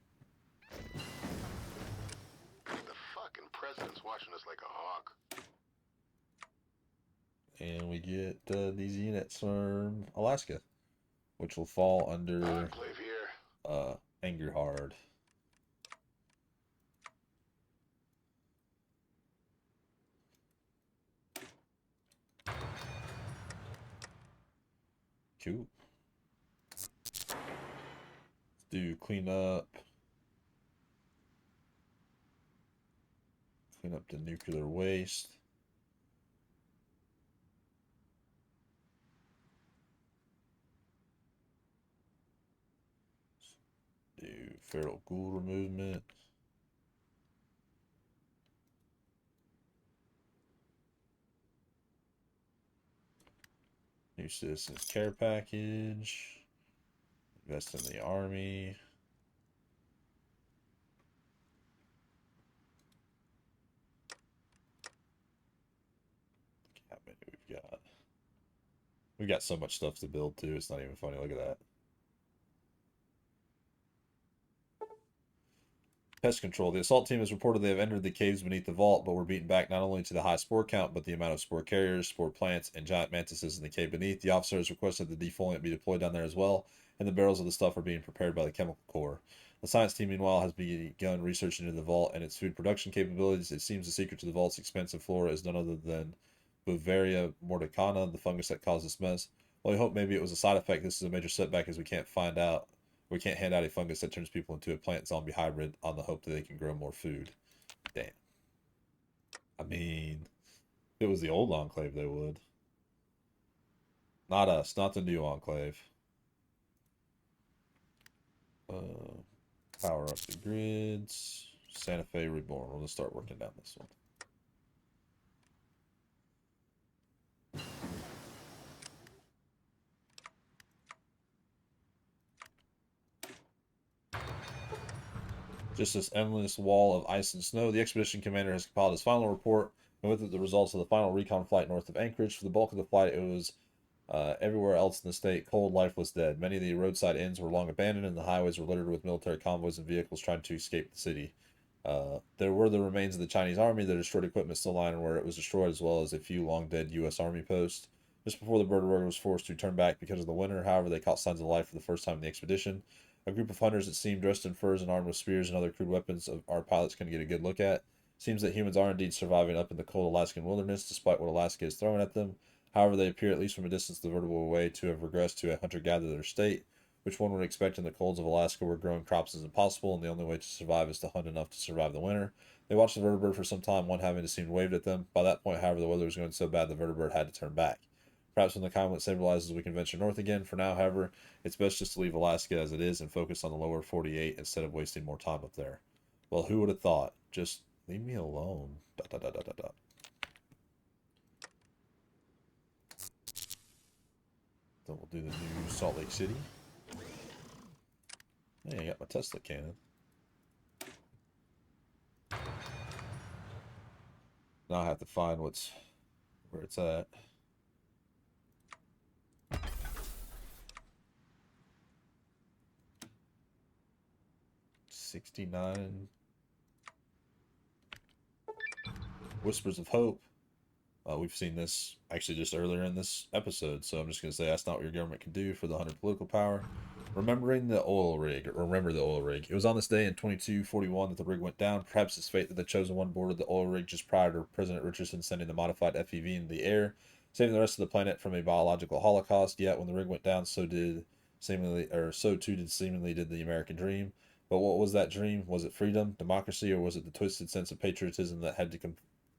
The fucking president's watching us like a hawk. And we get these units from Alaska, which will fall under Enclave here. Angerhard. Cool. Let's do clean up the nuclear waste. Do feral ghoul removement. New citizens care package. Invest in the army. How many we've got? We got so much stuff to build too. It's not even funny. Look at that. Pest control. The assault team has reported they have entered the caves beneath the vault, but were beaten back not only to the high spore count, but the amount of spore carriers, spore plants, and giant mantises in the cave beneath. The officer has requested the defoliant be deployed down there as well, and the barrels of the stuff are being prepared by the chemical corps. The science team, meanwhile, has begun research into the vault and its food production capabilities. It seems the secret to the vault's expansive flora is none other than Bavaria mordicana, the fungus that caused this mess. Well, I hope maybe it was a side effect. This is a major setback as we can't find out We can't hand out a fungus that turns people into a plant zombie hybrid on the hope that they can grow more food. Damn. I mean, if it was the old Enclave, they would. Not us, not the new Enclave. Power up the grids. Santa Fe Reborn. We'll just start working down this one. Just this endless wall of ice and snow, the expedition commander has compiled his final report, and with it the results of the final recon flight north of Anchorage. For the bulk of the flight, it was everywhere else in the state, cold, lifeless, dead. Many of the roadside inns were long abandoned, and the highways were littered with military convoys and vehicles trying to escape the city. There were the remains of the Chinese army, the destroyed equipment still lying where it was destroyed, as well as a few long-dead U.S. Army posts. Just before the Bird was forced to turn back because of the winter, however, they caught signs of life for the first time in the expedition. A group of hunters that seemed dressed in furs and armed with spears and other crude weapons our pilots can get a good look at. Seems that humans are indeed surviving up in the cold Alaskan wilderness, despite what Alaska is throwing at them. However, they appear, at least from a distance, the vertical way to have regressed to a hunter-gatherer state, which one would expect in the colds of Alaska where growing crops is impossible and the only way to survive is to hunt enough to survive the winter. They watched the vertebrate for some time, one having to seem waved at them. By that point, however, the weather was going so bad the vertebrate had to turn back. Perhaps when the climate stabilizes, we can venture north again. For now, however, it's best just to leave Alaska as it is and focus on the lower 48 instead of wasting more time up there. Well, who would have thought? Just leave me alone. Dot, dot, dot, dot, dot, dot. Then we'll do the new Salt Lake City. Hey, I got my Tesla cannon. Now I have to find where it's at. $69. Whispers of Hope. We've seen this actually just earlier in this episode, so I'm just going to say that's not what your government can do for the 100 political power. Remembering the oil rig, or remember the oil rig. It was on this day in 2241 that the rig went down. Perhaps it's fate that the chosen one boarded the oil rig just prior to President Richardson sending the modified FEV into the air, saving the rest of the planet from a biological holocaust. Yet when the rig went down, so too did seemingly the American dream. But what was that dream? Was it freedom, democracy, or was it the twisted sense of patriotism that had to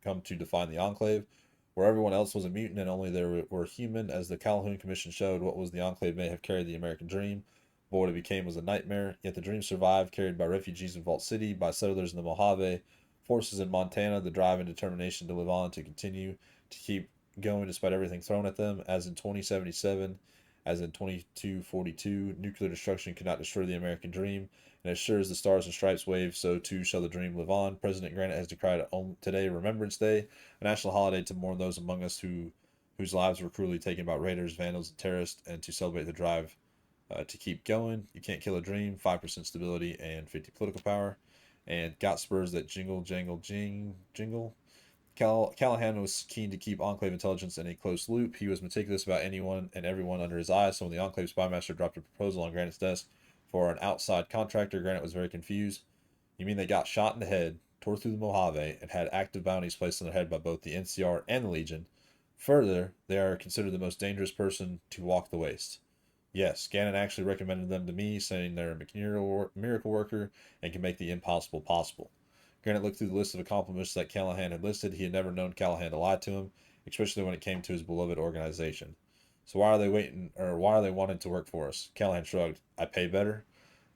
come to define the Enclave? Where everyone else was a mutant and only there were human, as the Calhoun Commission showed, what was the Enclave may have carried the American dream. But what it became was a nightmare. Yet the dream survived, carried by refugees in Vault City, by settlers in the Mojave, forces in Montana, the drive and determination to live on, to continue, to keep going despite everything thrown at them, as in 2077, as in 2242, nuclear destruction could not destroy the American dream, and as sure as the stars and stripes wave, so too shall the dream live on. President Granite has declared today Remembrance Day, a national holiday to mourn those among us whose lives were cruelly taken by raiders, vandals, and terrorists, and to celebrate the drive to keep going. You can't kill a dream. 5% stability and 50 political power, and got spurs that jingle, jangle, jingle. Callahan was keen to keep Enclave intelligence in a close loop. He was meticulous about anyone and everyone under his eye, so when the Enclave spymaster dropped a proposal on Granite's desk for an outside contractor, Granite was very confused. You mean they got shot in the head, tore through the Mojave, and had active bounties placed on their head by both the NCR and the Legion? Further, they are considered the most dangerous person to walk the waste. Yes, Gannon actually recommended them to me, saying they're a miracle worker and can make the impossible possible. Granite looked through the list of accomplishments that Callahan had listed. He had never known Callahan to lie to him, especially when it came to his beloved organization. So why are they wanting to work for us? Callahan shrugged. I pay better.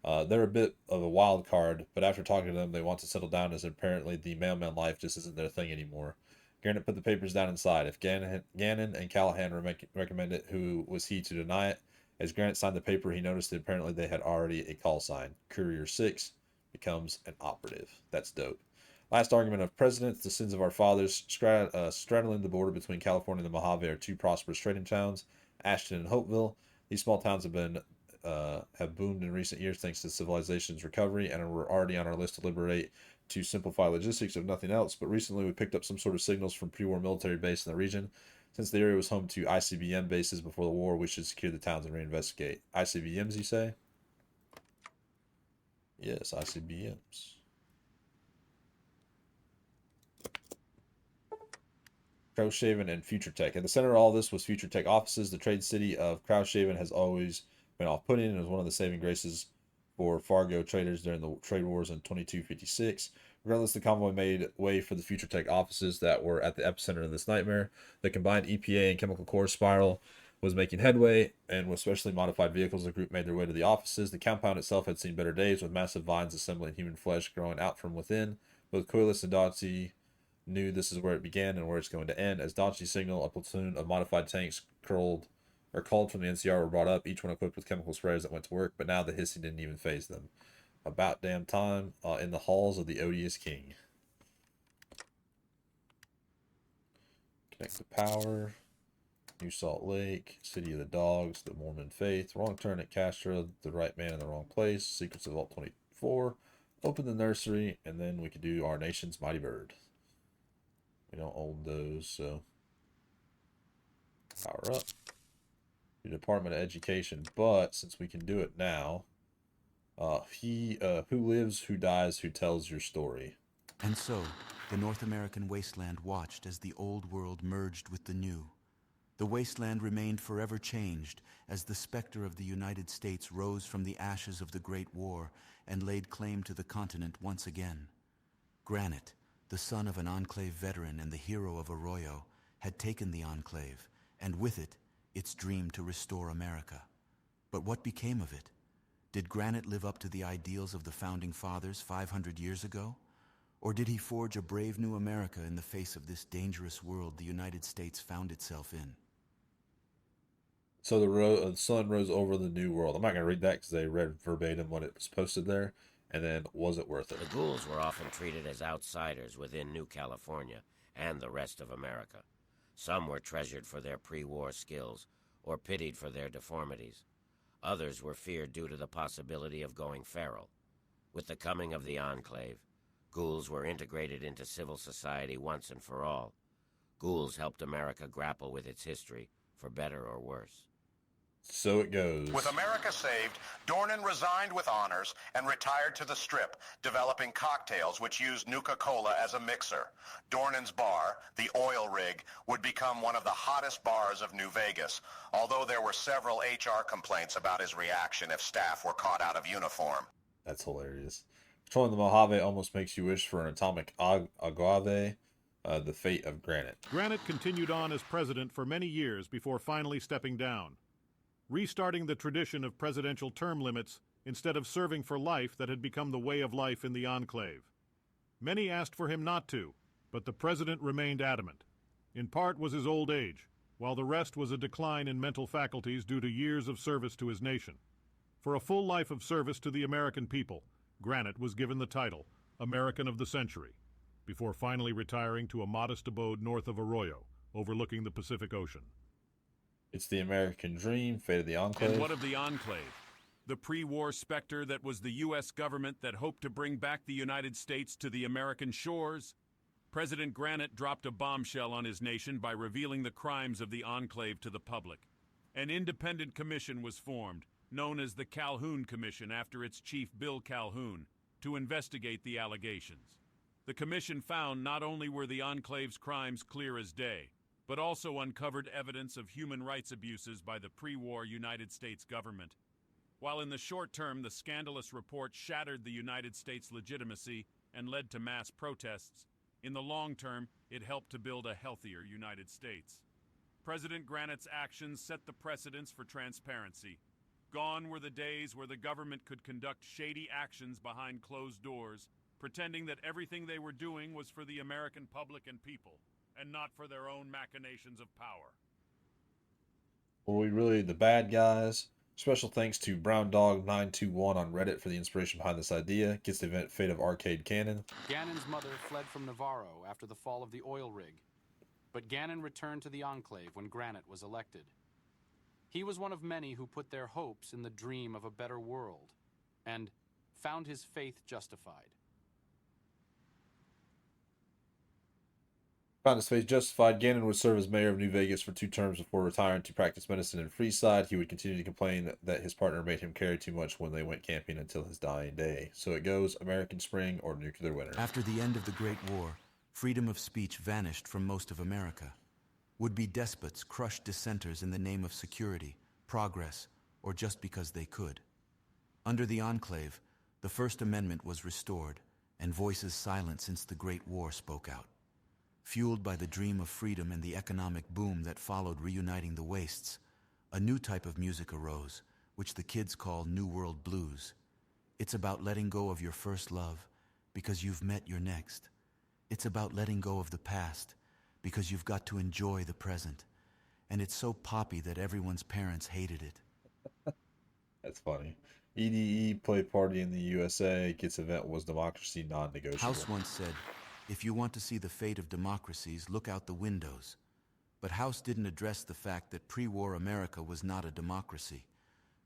They're a bit of a wild card, but after talking to them, they want to settle down, as apparently the mailman life just isn't their thing anymore. Granite put the papers down inside. If Gannon and Callahan recommend it, who was he to deny it? As Granite signed the paper, he noticed that apparently they had already a call sign. Courier 6 becomes an operative. That's dope. Last argument of presidents, the sins of our fathers. Straddling the border between California and the Mojave are two prosperous trading towns, Ashton and Hopeville. These small towns have boomed in recent years thanks to civilization's recovery, and were already on our list to liberate to simplify logistics, if nothing else. But recently we picked up some sort of signals from pre-war military base in the region. Since the area was home to ICBM bases before the war, we should secure the towns and reinvestigate. ICBMs, you say? Yes, ICBMs. Crowshaven and Future Tech. At the center of all this was Future Tech offices. The trade city of Crowshaven has always been off-putting and was one of the saving graces for Fargo traders during the trade wars in 2256. Regardless, the convoy made way for the Future Tech offices that were at the epicenter of this nightmare. The combined EPA and Chemical Corps spiral was making headway, and with specially modified vehicles, the group made their way to the offices. The compound itself had seen better days, with massive vines assembling human flesh growing out from within. Both Coilus and Dodgy knew this is where it began and where it's going to end. As Dodgy signaled, a platoon of modified tanks called from the NCR were brought up, each one equipped with chemical sprayers that went to work, but now the hissing didn't even faze them. About damn time in the halls of the odious king. Connect to power. New Salt Lake, City of the Dogs, the Mormon Faith, wrong turn at Castro, the right man in the wrong place, Secrets of Vault 24, open the nursery, and then we can do our nation's mighty bird. We don't own those, so power up. The Department of Education, but since we can do it now, who lives, who dies, who tells your story. And so, the North American wasteland watched as the old world merged with the new. The wasteland remained forever changed as the specter of the United States rose from the ashes of the Great War and laid claim to the continent once again. Granite, the son of an Enclave veteran and the hero of Arroyo, had taken the Enclave, and with it, its dream to restore America. But what became of it? Did Granite live up to the ideals of the Founding Fathers 500 years ago? Or did he forge a brave new America in the face of this dangerous world the United States found itself in? So the sun rose over the new world. I'm not going to read that because they read verbatim what it was posted there. And then, was it worth it? The ghouls were often treated as outsiders within New California and the rest of America. Some were treasured for their pre-war skills or pitied for their deformities. Others were feared due to the possibility of going feral. With the coming of the Enclave, ghouls were integrated into civil society once and for all. Ghouls helped America grapple with its history, for better or worse. So it goes. With America saved, Dornan resigned with honors and retired to the Strip, developing cocktails which used Nuka-Cola as a mixer. Dornan's bar, the Oil Rig, would become one of the hottest bars of New Vegas, although there were several HR complaints about his reaction if staff were caught out of uniform. That's hilarious. Patrolling the Mojave almost makes you wish for an atomic agave. The fate of Granite. Granite continued on as president for many years before finally stepping down, restarting the tradition of presidential term limits instead of serving for life that had become the way of life in the Enclave. Many asked for him not to, but the president remained adamant. In part was his old age, while the rest was a decline in mental faculties due to years of service to his nation. For a full life of service to the American people, Granite was given the title American of the Century, before finally retiring to a modest abode north of Arroyo, overlooking the Pacific Ocean. It's the American dream, fate of the Enclave. And what of the Enclave? The pre-war specter that was the U.S. government that hoped to bring back the United States to the American shores? President Granite dropped a bombshell on his nation by revealing the crimes of the Enclave to the public. An independent commission was formed, known as the Calhoun Commission after its chief Bill Calhoun, to investigate the allegations. The commission found not only were the Enclave's crimes clear as day, but also uncovered evidence of human rights abuses by the pre-war United States government. While in the short term the scandalous report shattered the United States' legitimacy and led to mass protests, in the long term it helped to build a healthier United States. President Granite's actions set the precedents for transparency. Gone were the days where the government could conduct shady actions behind closed doors, pretending that everything they were doing was for the American public and people, and not for their own machinations of power. Were we really the bad guys? Special thanks to BrownDog921 on Reddit for the inspiration behind this idea. Gets the event Fate of Arcade Cannon. Gannon's mother fled from Navarro after the fall of the Oil Rig, but Gannon returned to the Enclave when Granite was elected. He was one of many who put their hopes in the dream of a better world, and found his faith justified. Found his faith justified. Gannon would serve as mayor of New Vegas for 2 terms before retiring to practice medicine in Freeside. He would continue to complain that his partner made him carry too much when they went camping until his dying day. So it goes, American Spring or Nuclear Winter. After the end of the Great War, freedom of speech vanished from most of America. Would-be despots crushed dissenters in the name of security, progress, or just because they could. Under the Enclave, the First Amendment was restored, and voices silent since the Great War spoke out. Fueled by the dream of freedom and the economic boom that followed reuniting the wastes, a new type of music arose, which the kids call New World Blues. It's about letting go of your first love, because you've met your next. It's about letting go of the past, because you've got to enjoy the present. And it's so poppy that everyone's parents hated it. That's funny. EDE play party in the USA. Gets event was democracy non-negotiable. House once said, if you want to see the fate of democracies, look out the windows. But House didn't address the fact that pre-war America was not a democracy.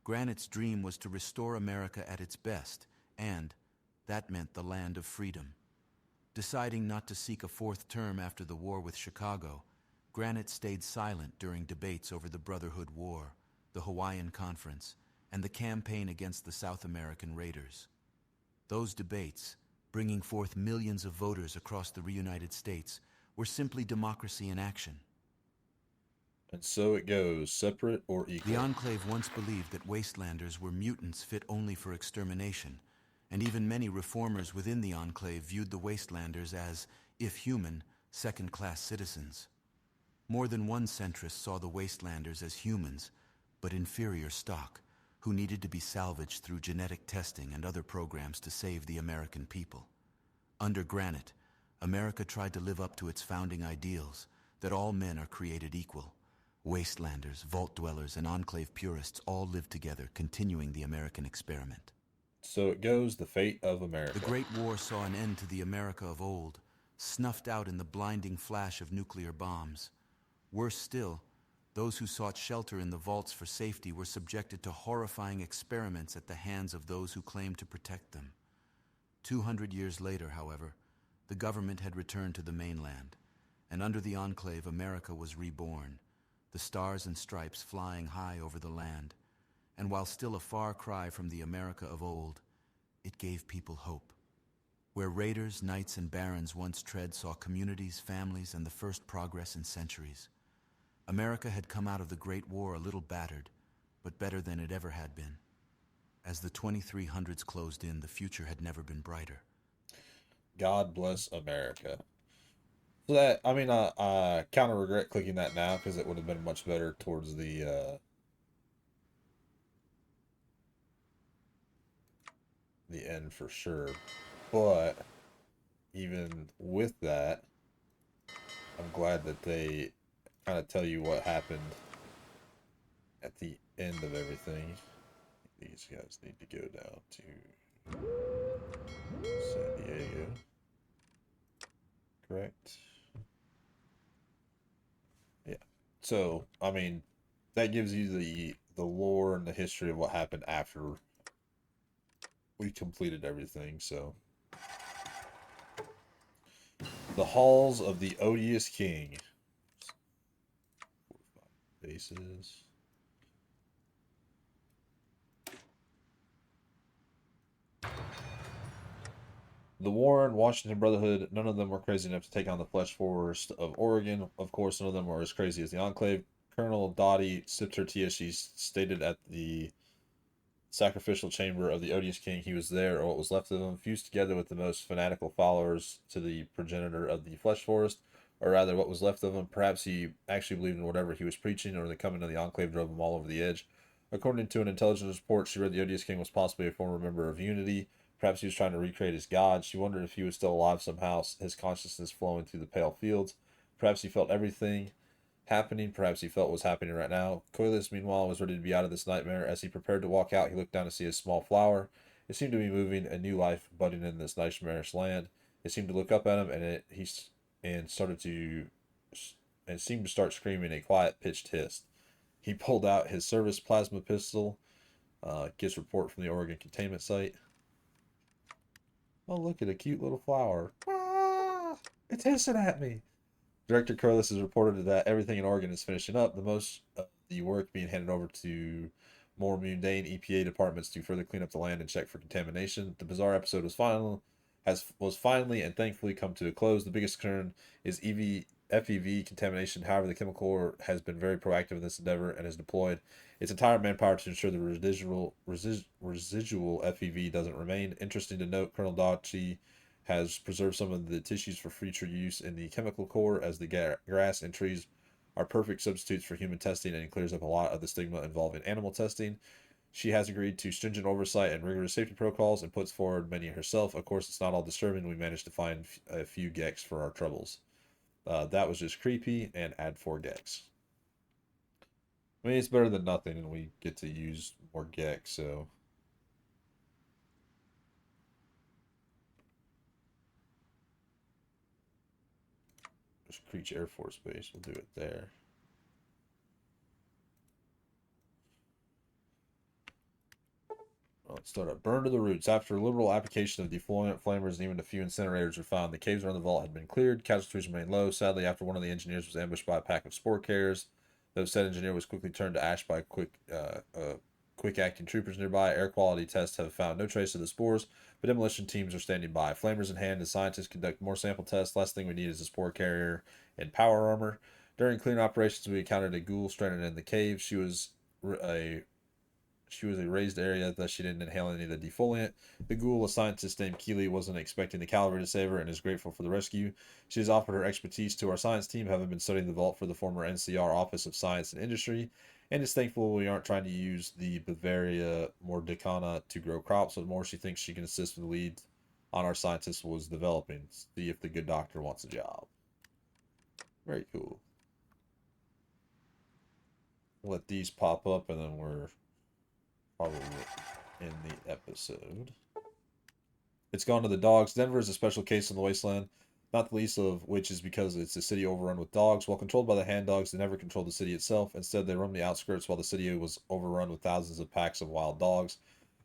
Granite's dream was to restore America at its best, and that meant the land of freedom. Deciding not to seek a fourth term after the war with Chicago, Granite stayed silent during debates over the Brotherhood War, the Hawaiian Conference, and the campaign against the South American raiders. Those debates, bringing forth millions of voters across the reunited states, were simply democracy in action. And so it goes, separate or equal. The Enclave once believed that wastelanders were mutants fit only for extermination, and even many reformers within the Enclave viewed the wastelanders as, if human, second-class citizens. More than one centrist saw the wastelanders as humans, but inferior stock, who needed to be salvaged through genetic testing and other programs to save the American people. Under Granite, America tried to live up to its founding ideals, that all men are created equal. Wastelanders, vault dwellers, and Enclave purists all lived together, continuing the American experiment. So it goes, the fate of America. The Great War saw an end to the America of old, snuffed out in the blinding flash of nuclear bombs. Worse still, those who sought shelter in the vaults for safety were subjected to horrifying experiments at the hands of those who claimed to protect them. 200 years later, however, the government had returned to the mainland, and under the Enclave, America was reborn, the stars and stripes flying high over the land. And while still a far cry from the America of old, it gave people hope. Where raiders, knights, and barons once tread saw communities, families, and the first progress in centuries. America had come out of the Great War a little battered, but better than it ever had been. As the 2300s closed in, the future had never been brighter. God bless America. So that, I mean, I kind of regret clicking that now because it would have been much better towards the end for sure. But even with that, I'm glad that they kind of tell you what happened at the end of everything. These guys need to go down to San Diego. Correct? Yeah. So, I mean, that gives you the lore and the history of what happened after we completed everything, so. The Halls of the Odious King. Bases. The Warren, Washington Brotherhood, none of them were crazy enough to take on the Flesh Forest of Oregon. Of course, none of them were as crazy as the Enclave. Colonel Dottie sipped her tea as she stated at the sacrificial chamber of the Odious King he was there, or what was left of him, fused together with the most fanatical followers to the progenitor of the Flesh Forest, or rather what was left of him. Perhaps he actually believed in whatever he was preaching, or the coming of the Enclave drove him all over the edge. According to an intelligence report, she read the Odious King was possibly a former member of Unity. Perhaps he was trying to recreate his god. She wondered if he was still alive somehow, his consciousness flowing through the pale fields. Perhaps he felt everything happening. Perhaps he felt what was happening right now. Coilis, meanwhile, was ready to be out of this nightmare. As he prepared to walk out, he looked down to see a small flower. It seemed to be moving, a new life budding in this nightmarish land. It seemed to look up at him, and seemed to start screaming a quiet, pitched hiss. He pulled out his service plasma pistol. Gets report from the Oregon containment site. Oh, look at a cute little flower. Ah, it's hissing at me. Director Curlis has reported that everything in Oregon is finishing up, the most of the work being handed over to more mundane EPA departments to further clean up the land and check for contamination. The bizarre episode was finally and thankfully come to a close. The biggest concern is FEV contamination. However, the Chemical Corps has been very proactive in this endeavor and has deployed its entire manpower to ensure the residual FEV doesn't remain. Interesting to note, Colonel Dachi has preserved some of the tissues for future use in the Chemical Corps, as the grass and trees are perfect substitutes for human testing, and clears up a lot of the stigma involved in animal testing. She has agreed to stringent oversight and rigorous safety protocols and puts forward many herself. Of course, it's not all disturbing. We managed to find a few gex for our troubles. That was just creepy, and add 4 gex. I mean, it's better than nothing, and we get to use more gex, so... There's Creech Air Force Base. We'll do it there. Let's start up. Burn to the roots. After a liberal application of defoliant, flamers, and even a few incinerators were found, the caves around the vault had been cleared. Casualties remained low. Sadly, after one of the engineers was ambushed by a pack of spore carriers, though said engineer was quickly turned to ash by quick-acting troopers nearby. Air quality tests have found no trace of the spores, but demolition teams are standing by. Flamers in hand, the scientists conduct more sample tests. Last thing we need is a spore carrier and power armor. During clearing operations, we encountered a ghoul stranded in the cave. She was a raised area, thus she didn't inhale any of the defoliant. The ghoul, a scientist named Keeley, wasn't expecting the cavalry to save her and is grateful for the rescue. She has offered her expertise to our science team, having been studying the vault for the former NCR Office of Science and Industry, and is thankful we aren't trying to use the Bavaria Mordecana to grow crops, but more she thinks she can assist with the lead on our scientist was developing. See if the good doctor wants a job. Very cool. Let these pop up, and then we're probably in the episode. It's gone to the dogs. Denver is a special case in the wasteland, not the least of which is because it's a city overrun with dogs. While controlled by the hand dogs, they never controlled the city itself. Instead, they roamed the outskirts while the city was overrun with thousands of packs of wild dogs.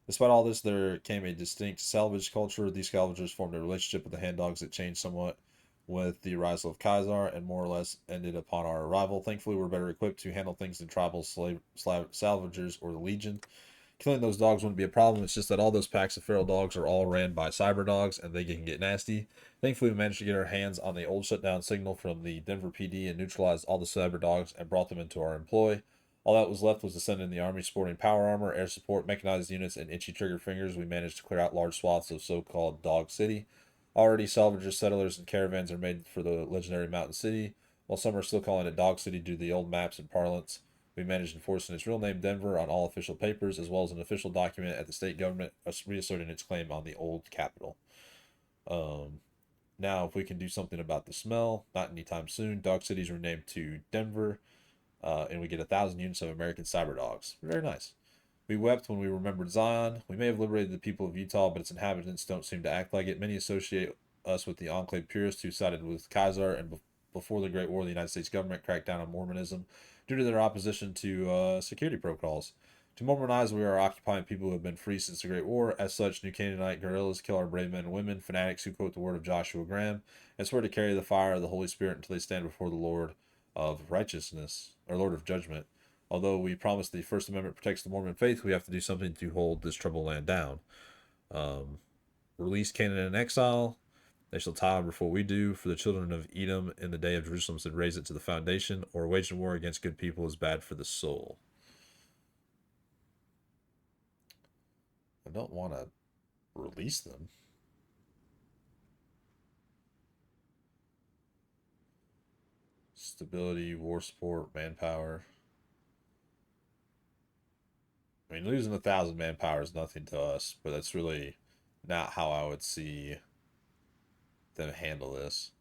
Despite all this, there came a distinct salvage culture. These scavengers formed a relationship with the hand dogs that changed somewhat with the arrival of Kaiser and more or less ended upon our arrival. Thankfully, we're better equipped to handle things than tribal salvagers or the Legion. Killing those dogs wouldn't be a problem. It's just that all those packs of feral dogs are all ran by cyber dogs, and they can get nasty. Thankfully, we managed to get our hands on the old shutdown signal from the Denver PD and neutralized all the cyber dogs and brought them into our employ. All that was left was to send in the army sporting power armor, air support, mechanized units, and itchy trigger fingers. We managed to clear out large swaths of so-called Dog City. Already, salvagers, settlers, and caravans are made for the legendary Mountain City, while some are still calling it Dog City due to the old maps and parlance. We managed enforcing its real name, Denver, on all official papers, as well as an official document at the state government reasserting its claim on the old capital. Now, if we can do something about the smell, not anytime soon. Dog City's renamed to Denver, and we get 1,000 units of American cyber dogs. Very nice. We wept when we remembered Zion. We may have liberated the people of Utah, but its inhabitants don't seem to act like it. Many associate us with the Enclave purists who sided with Kaiser, and before the Great War, the United States government cracked down on Mormonism due to their opposition to security protocols. To Mormonize, we are occupying people who have been free since the Great War. As such, New Canaanite guerrillas kill our brave men and women, fanatics who quote the word of Joshua Graham, and swear to carry the fire of the Holy Spirit until they stand before the Lord of righteousness, or Lord of judgment. Although we promise the First Amendment protects the Mormon faith, we have to do something to hold this troubled land down. Release Canaan in exile. They shall tower before we do. For the children of Edom in the day of Jerusalem said, raise it to the foundation, or waging war against good people is bad for the soul. I don't want to release them. Stability, war support, manpower. I mean, losing 1,000 manpower is nothing to us, but that's really not how I would see them handle this.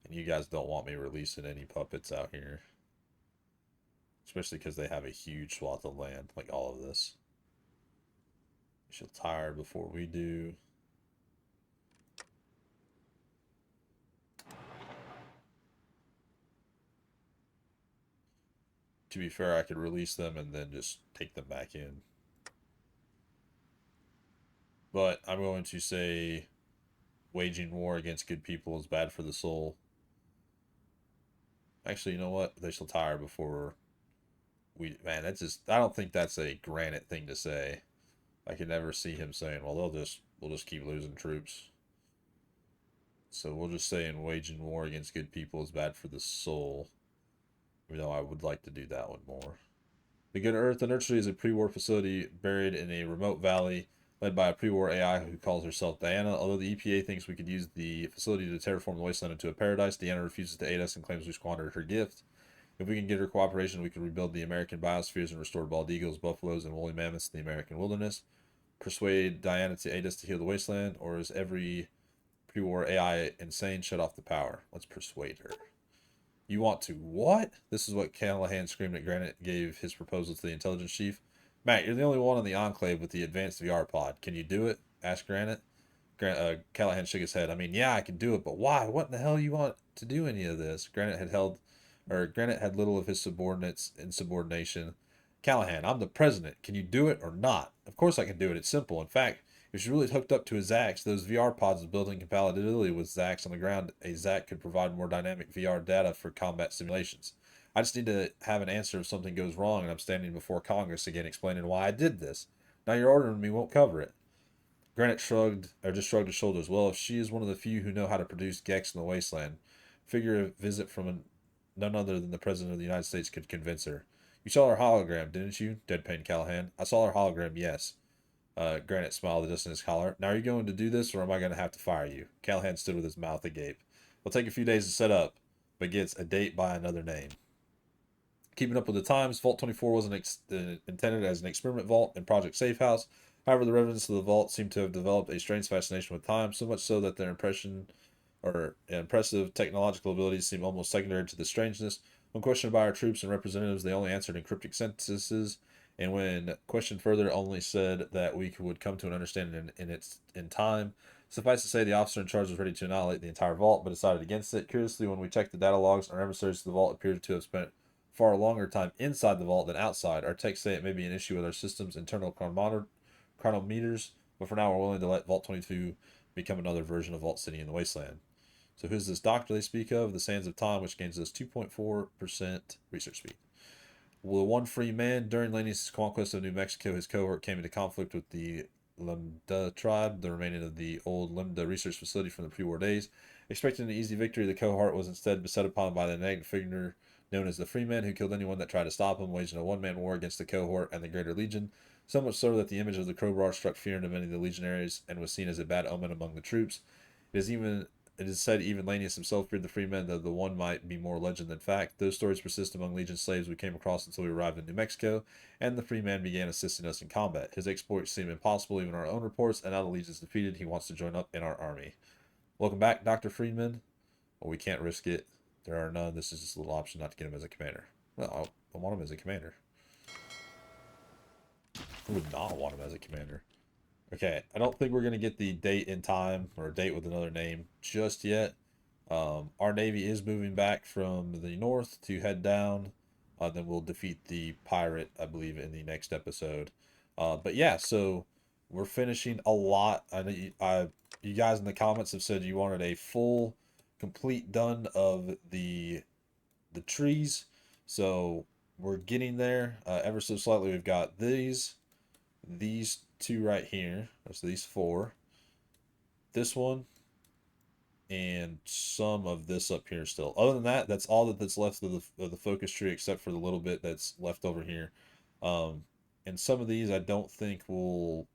And you guys don't want me releasing any puppets out here. Especially because they have a huge swath of land, like all of this. They shall tire before we do. To be fair, I could release them and then just take them back in. But I'm going to say waging war against good people is bad for the soul. Actually, you know what? They shall tire before we... Man, that's just... I don't think that's a Granite thing to say. I could never see him saying, well, we'll just keep losing troops. So we'll just say in waging war against good people is bad for the soul. Even though I would like to do that one more. The Good Earth. The nursery is a pre-war facility buried in a remote valley led by a pre-war AI who calls herself Diana. Although the EPA thinks we could use the facility to terraform the wasteland into a paradise, Diana refuses to aid us and claims we squandered her gift. If we can get her cooperation, we can rebuild the American biospheres and restore bald eagles, buffaloes, and woolly mammoths to the American wilderness. Persuade Diana to aid us to heal the wasteland, or is every pre-war AI insane? Shut off the power. Let's persuade her. You want to what? This is what Callahan screamed at Granite gave his proposal to the intelligence chief. Matt, you're the only one in the Enclave with the advanced VR pod. Can you do it? Asked Granite. Callahan shook his head. I mean, yeah, I can do it, but why? What in the hell you want to do any of this? Granite had little of his subordinates insubordination. Callahan, I'm the president. Can you do it or not? Of course I can do it. It's simple. In fact, if she really hooked up to a Zax, those VR pods with built-in compatibility with Zax on the ground, a Zax could provide more dynamic VR data for combat simulations. I just need to have an answer if something goes wrong and I'm standing before Congress again explaining why I did this. Now your ordering me won't cover it. Granite shrugged his shoulders. Well, if she is one of the few who know how to produce Gex in the wasteland, figure a visit from none other than the President of the United States could convince her. You saw her hologram, didn't you? Deadpan Callahan. I saw her hologram, yes. Granite smiled at us in his collar. Now, are you going to do this, or am I going to have to fire you? Callahan stood with his mouth agape. It'll take a few days to set up, but gets a date by another name. Keeping up with the times, Vault 24 wasn't intended as an experiment vault in Project Safe House. However, the residents of the vault seem to have developed a strange fascination with time, so much so that their impressive technological abilities seem almost secondary to the strangeness. When questioned by our troops and representatives, they only answered in cryptic sentences, and when questioned further, only said that we would come to an understanding in time. Suffice to say, the officer in charge was ready to annihilate the entire vault, but decided against it. Curiously, when we checked the data logs, our emissaries to the vault appeared to have spent far longer time inside the vault than outside. Our techs say it may be an issue with our system's internal chronometers, but for now we're willing to let Vault 22 become another version of Vault City in the Wasteland. So who's this doctor they speak of? The Sands of Time, which gains us 2.4% research speed. Well, one free man, during Laney's conquest of New Mexico, his cohort came into conflict with the Lambda tribe, the remaining of the old Lambda research facility from the pre-war days. Expecting an easy victory, the cohort was instead beset upon by the negative figure known as the Freeman, who killed anyone that tried to stop him, waging a one-man war against the cohort and the Greater Legion, so much so that the image of the crowbar struck fear into many of the legionaries and was seen as a bad omen among the troops. It is said even Lanius himself feared the Freeman, though the one might be more legend than fact. Those stories persist among Legion slaves we came across until we arrived in New Mexico, and the Freeman began assisting us in combat. His exploits seem impossible even in our own reports, and now the Legion's defeated, he wants to join up in our army. Welcome back, Dr. Freeman. Well, we can't risk it. There are none. This is just a little option not to get him as a commander. Well, I want him as a commander. I would not want him as a commander. Okay, I don't think we're going to get the date in time, or a date with another name, just yet. Our Navy is moving back from the north to head down. Then we'll defeat the pirate, I believe, in the next episode. But yeah, so we're finishing a lot. I know you guys in the comments have said you wanted a full, complete done of the trees. So we're getting there ever so slightly. We've got these two right here. So these four. This one. And some of this up here still. Other than that, that's all that's left of the focus tree, except for the little bit that's left over here. And some of these I don't think we'll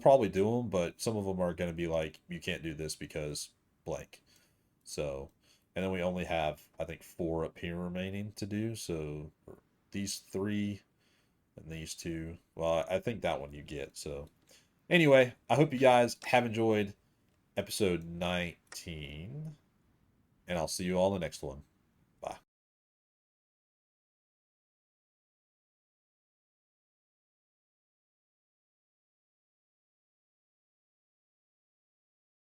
probably do them, but some of them are going to be like, you can't do this because blank. So, and then we only have, I think, 4 up here remaining to do. So these 3 and these 2. Well, I think that one you get. So anyway, I hope you guys have enjoyed episode 19, and I'll see you all in the next one.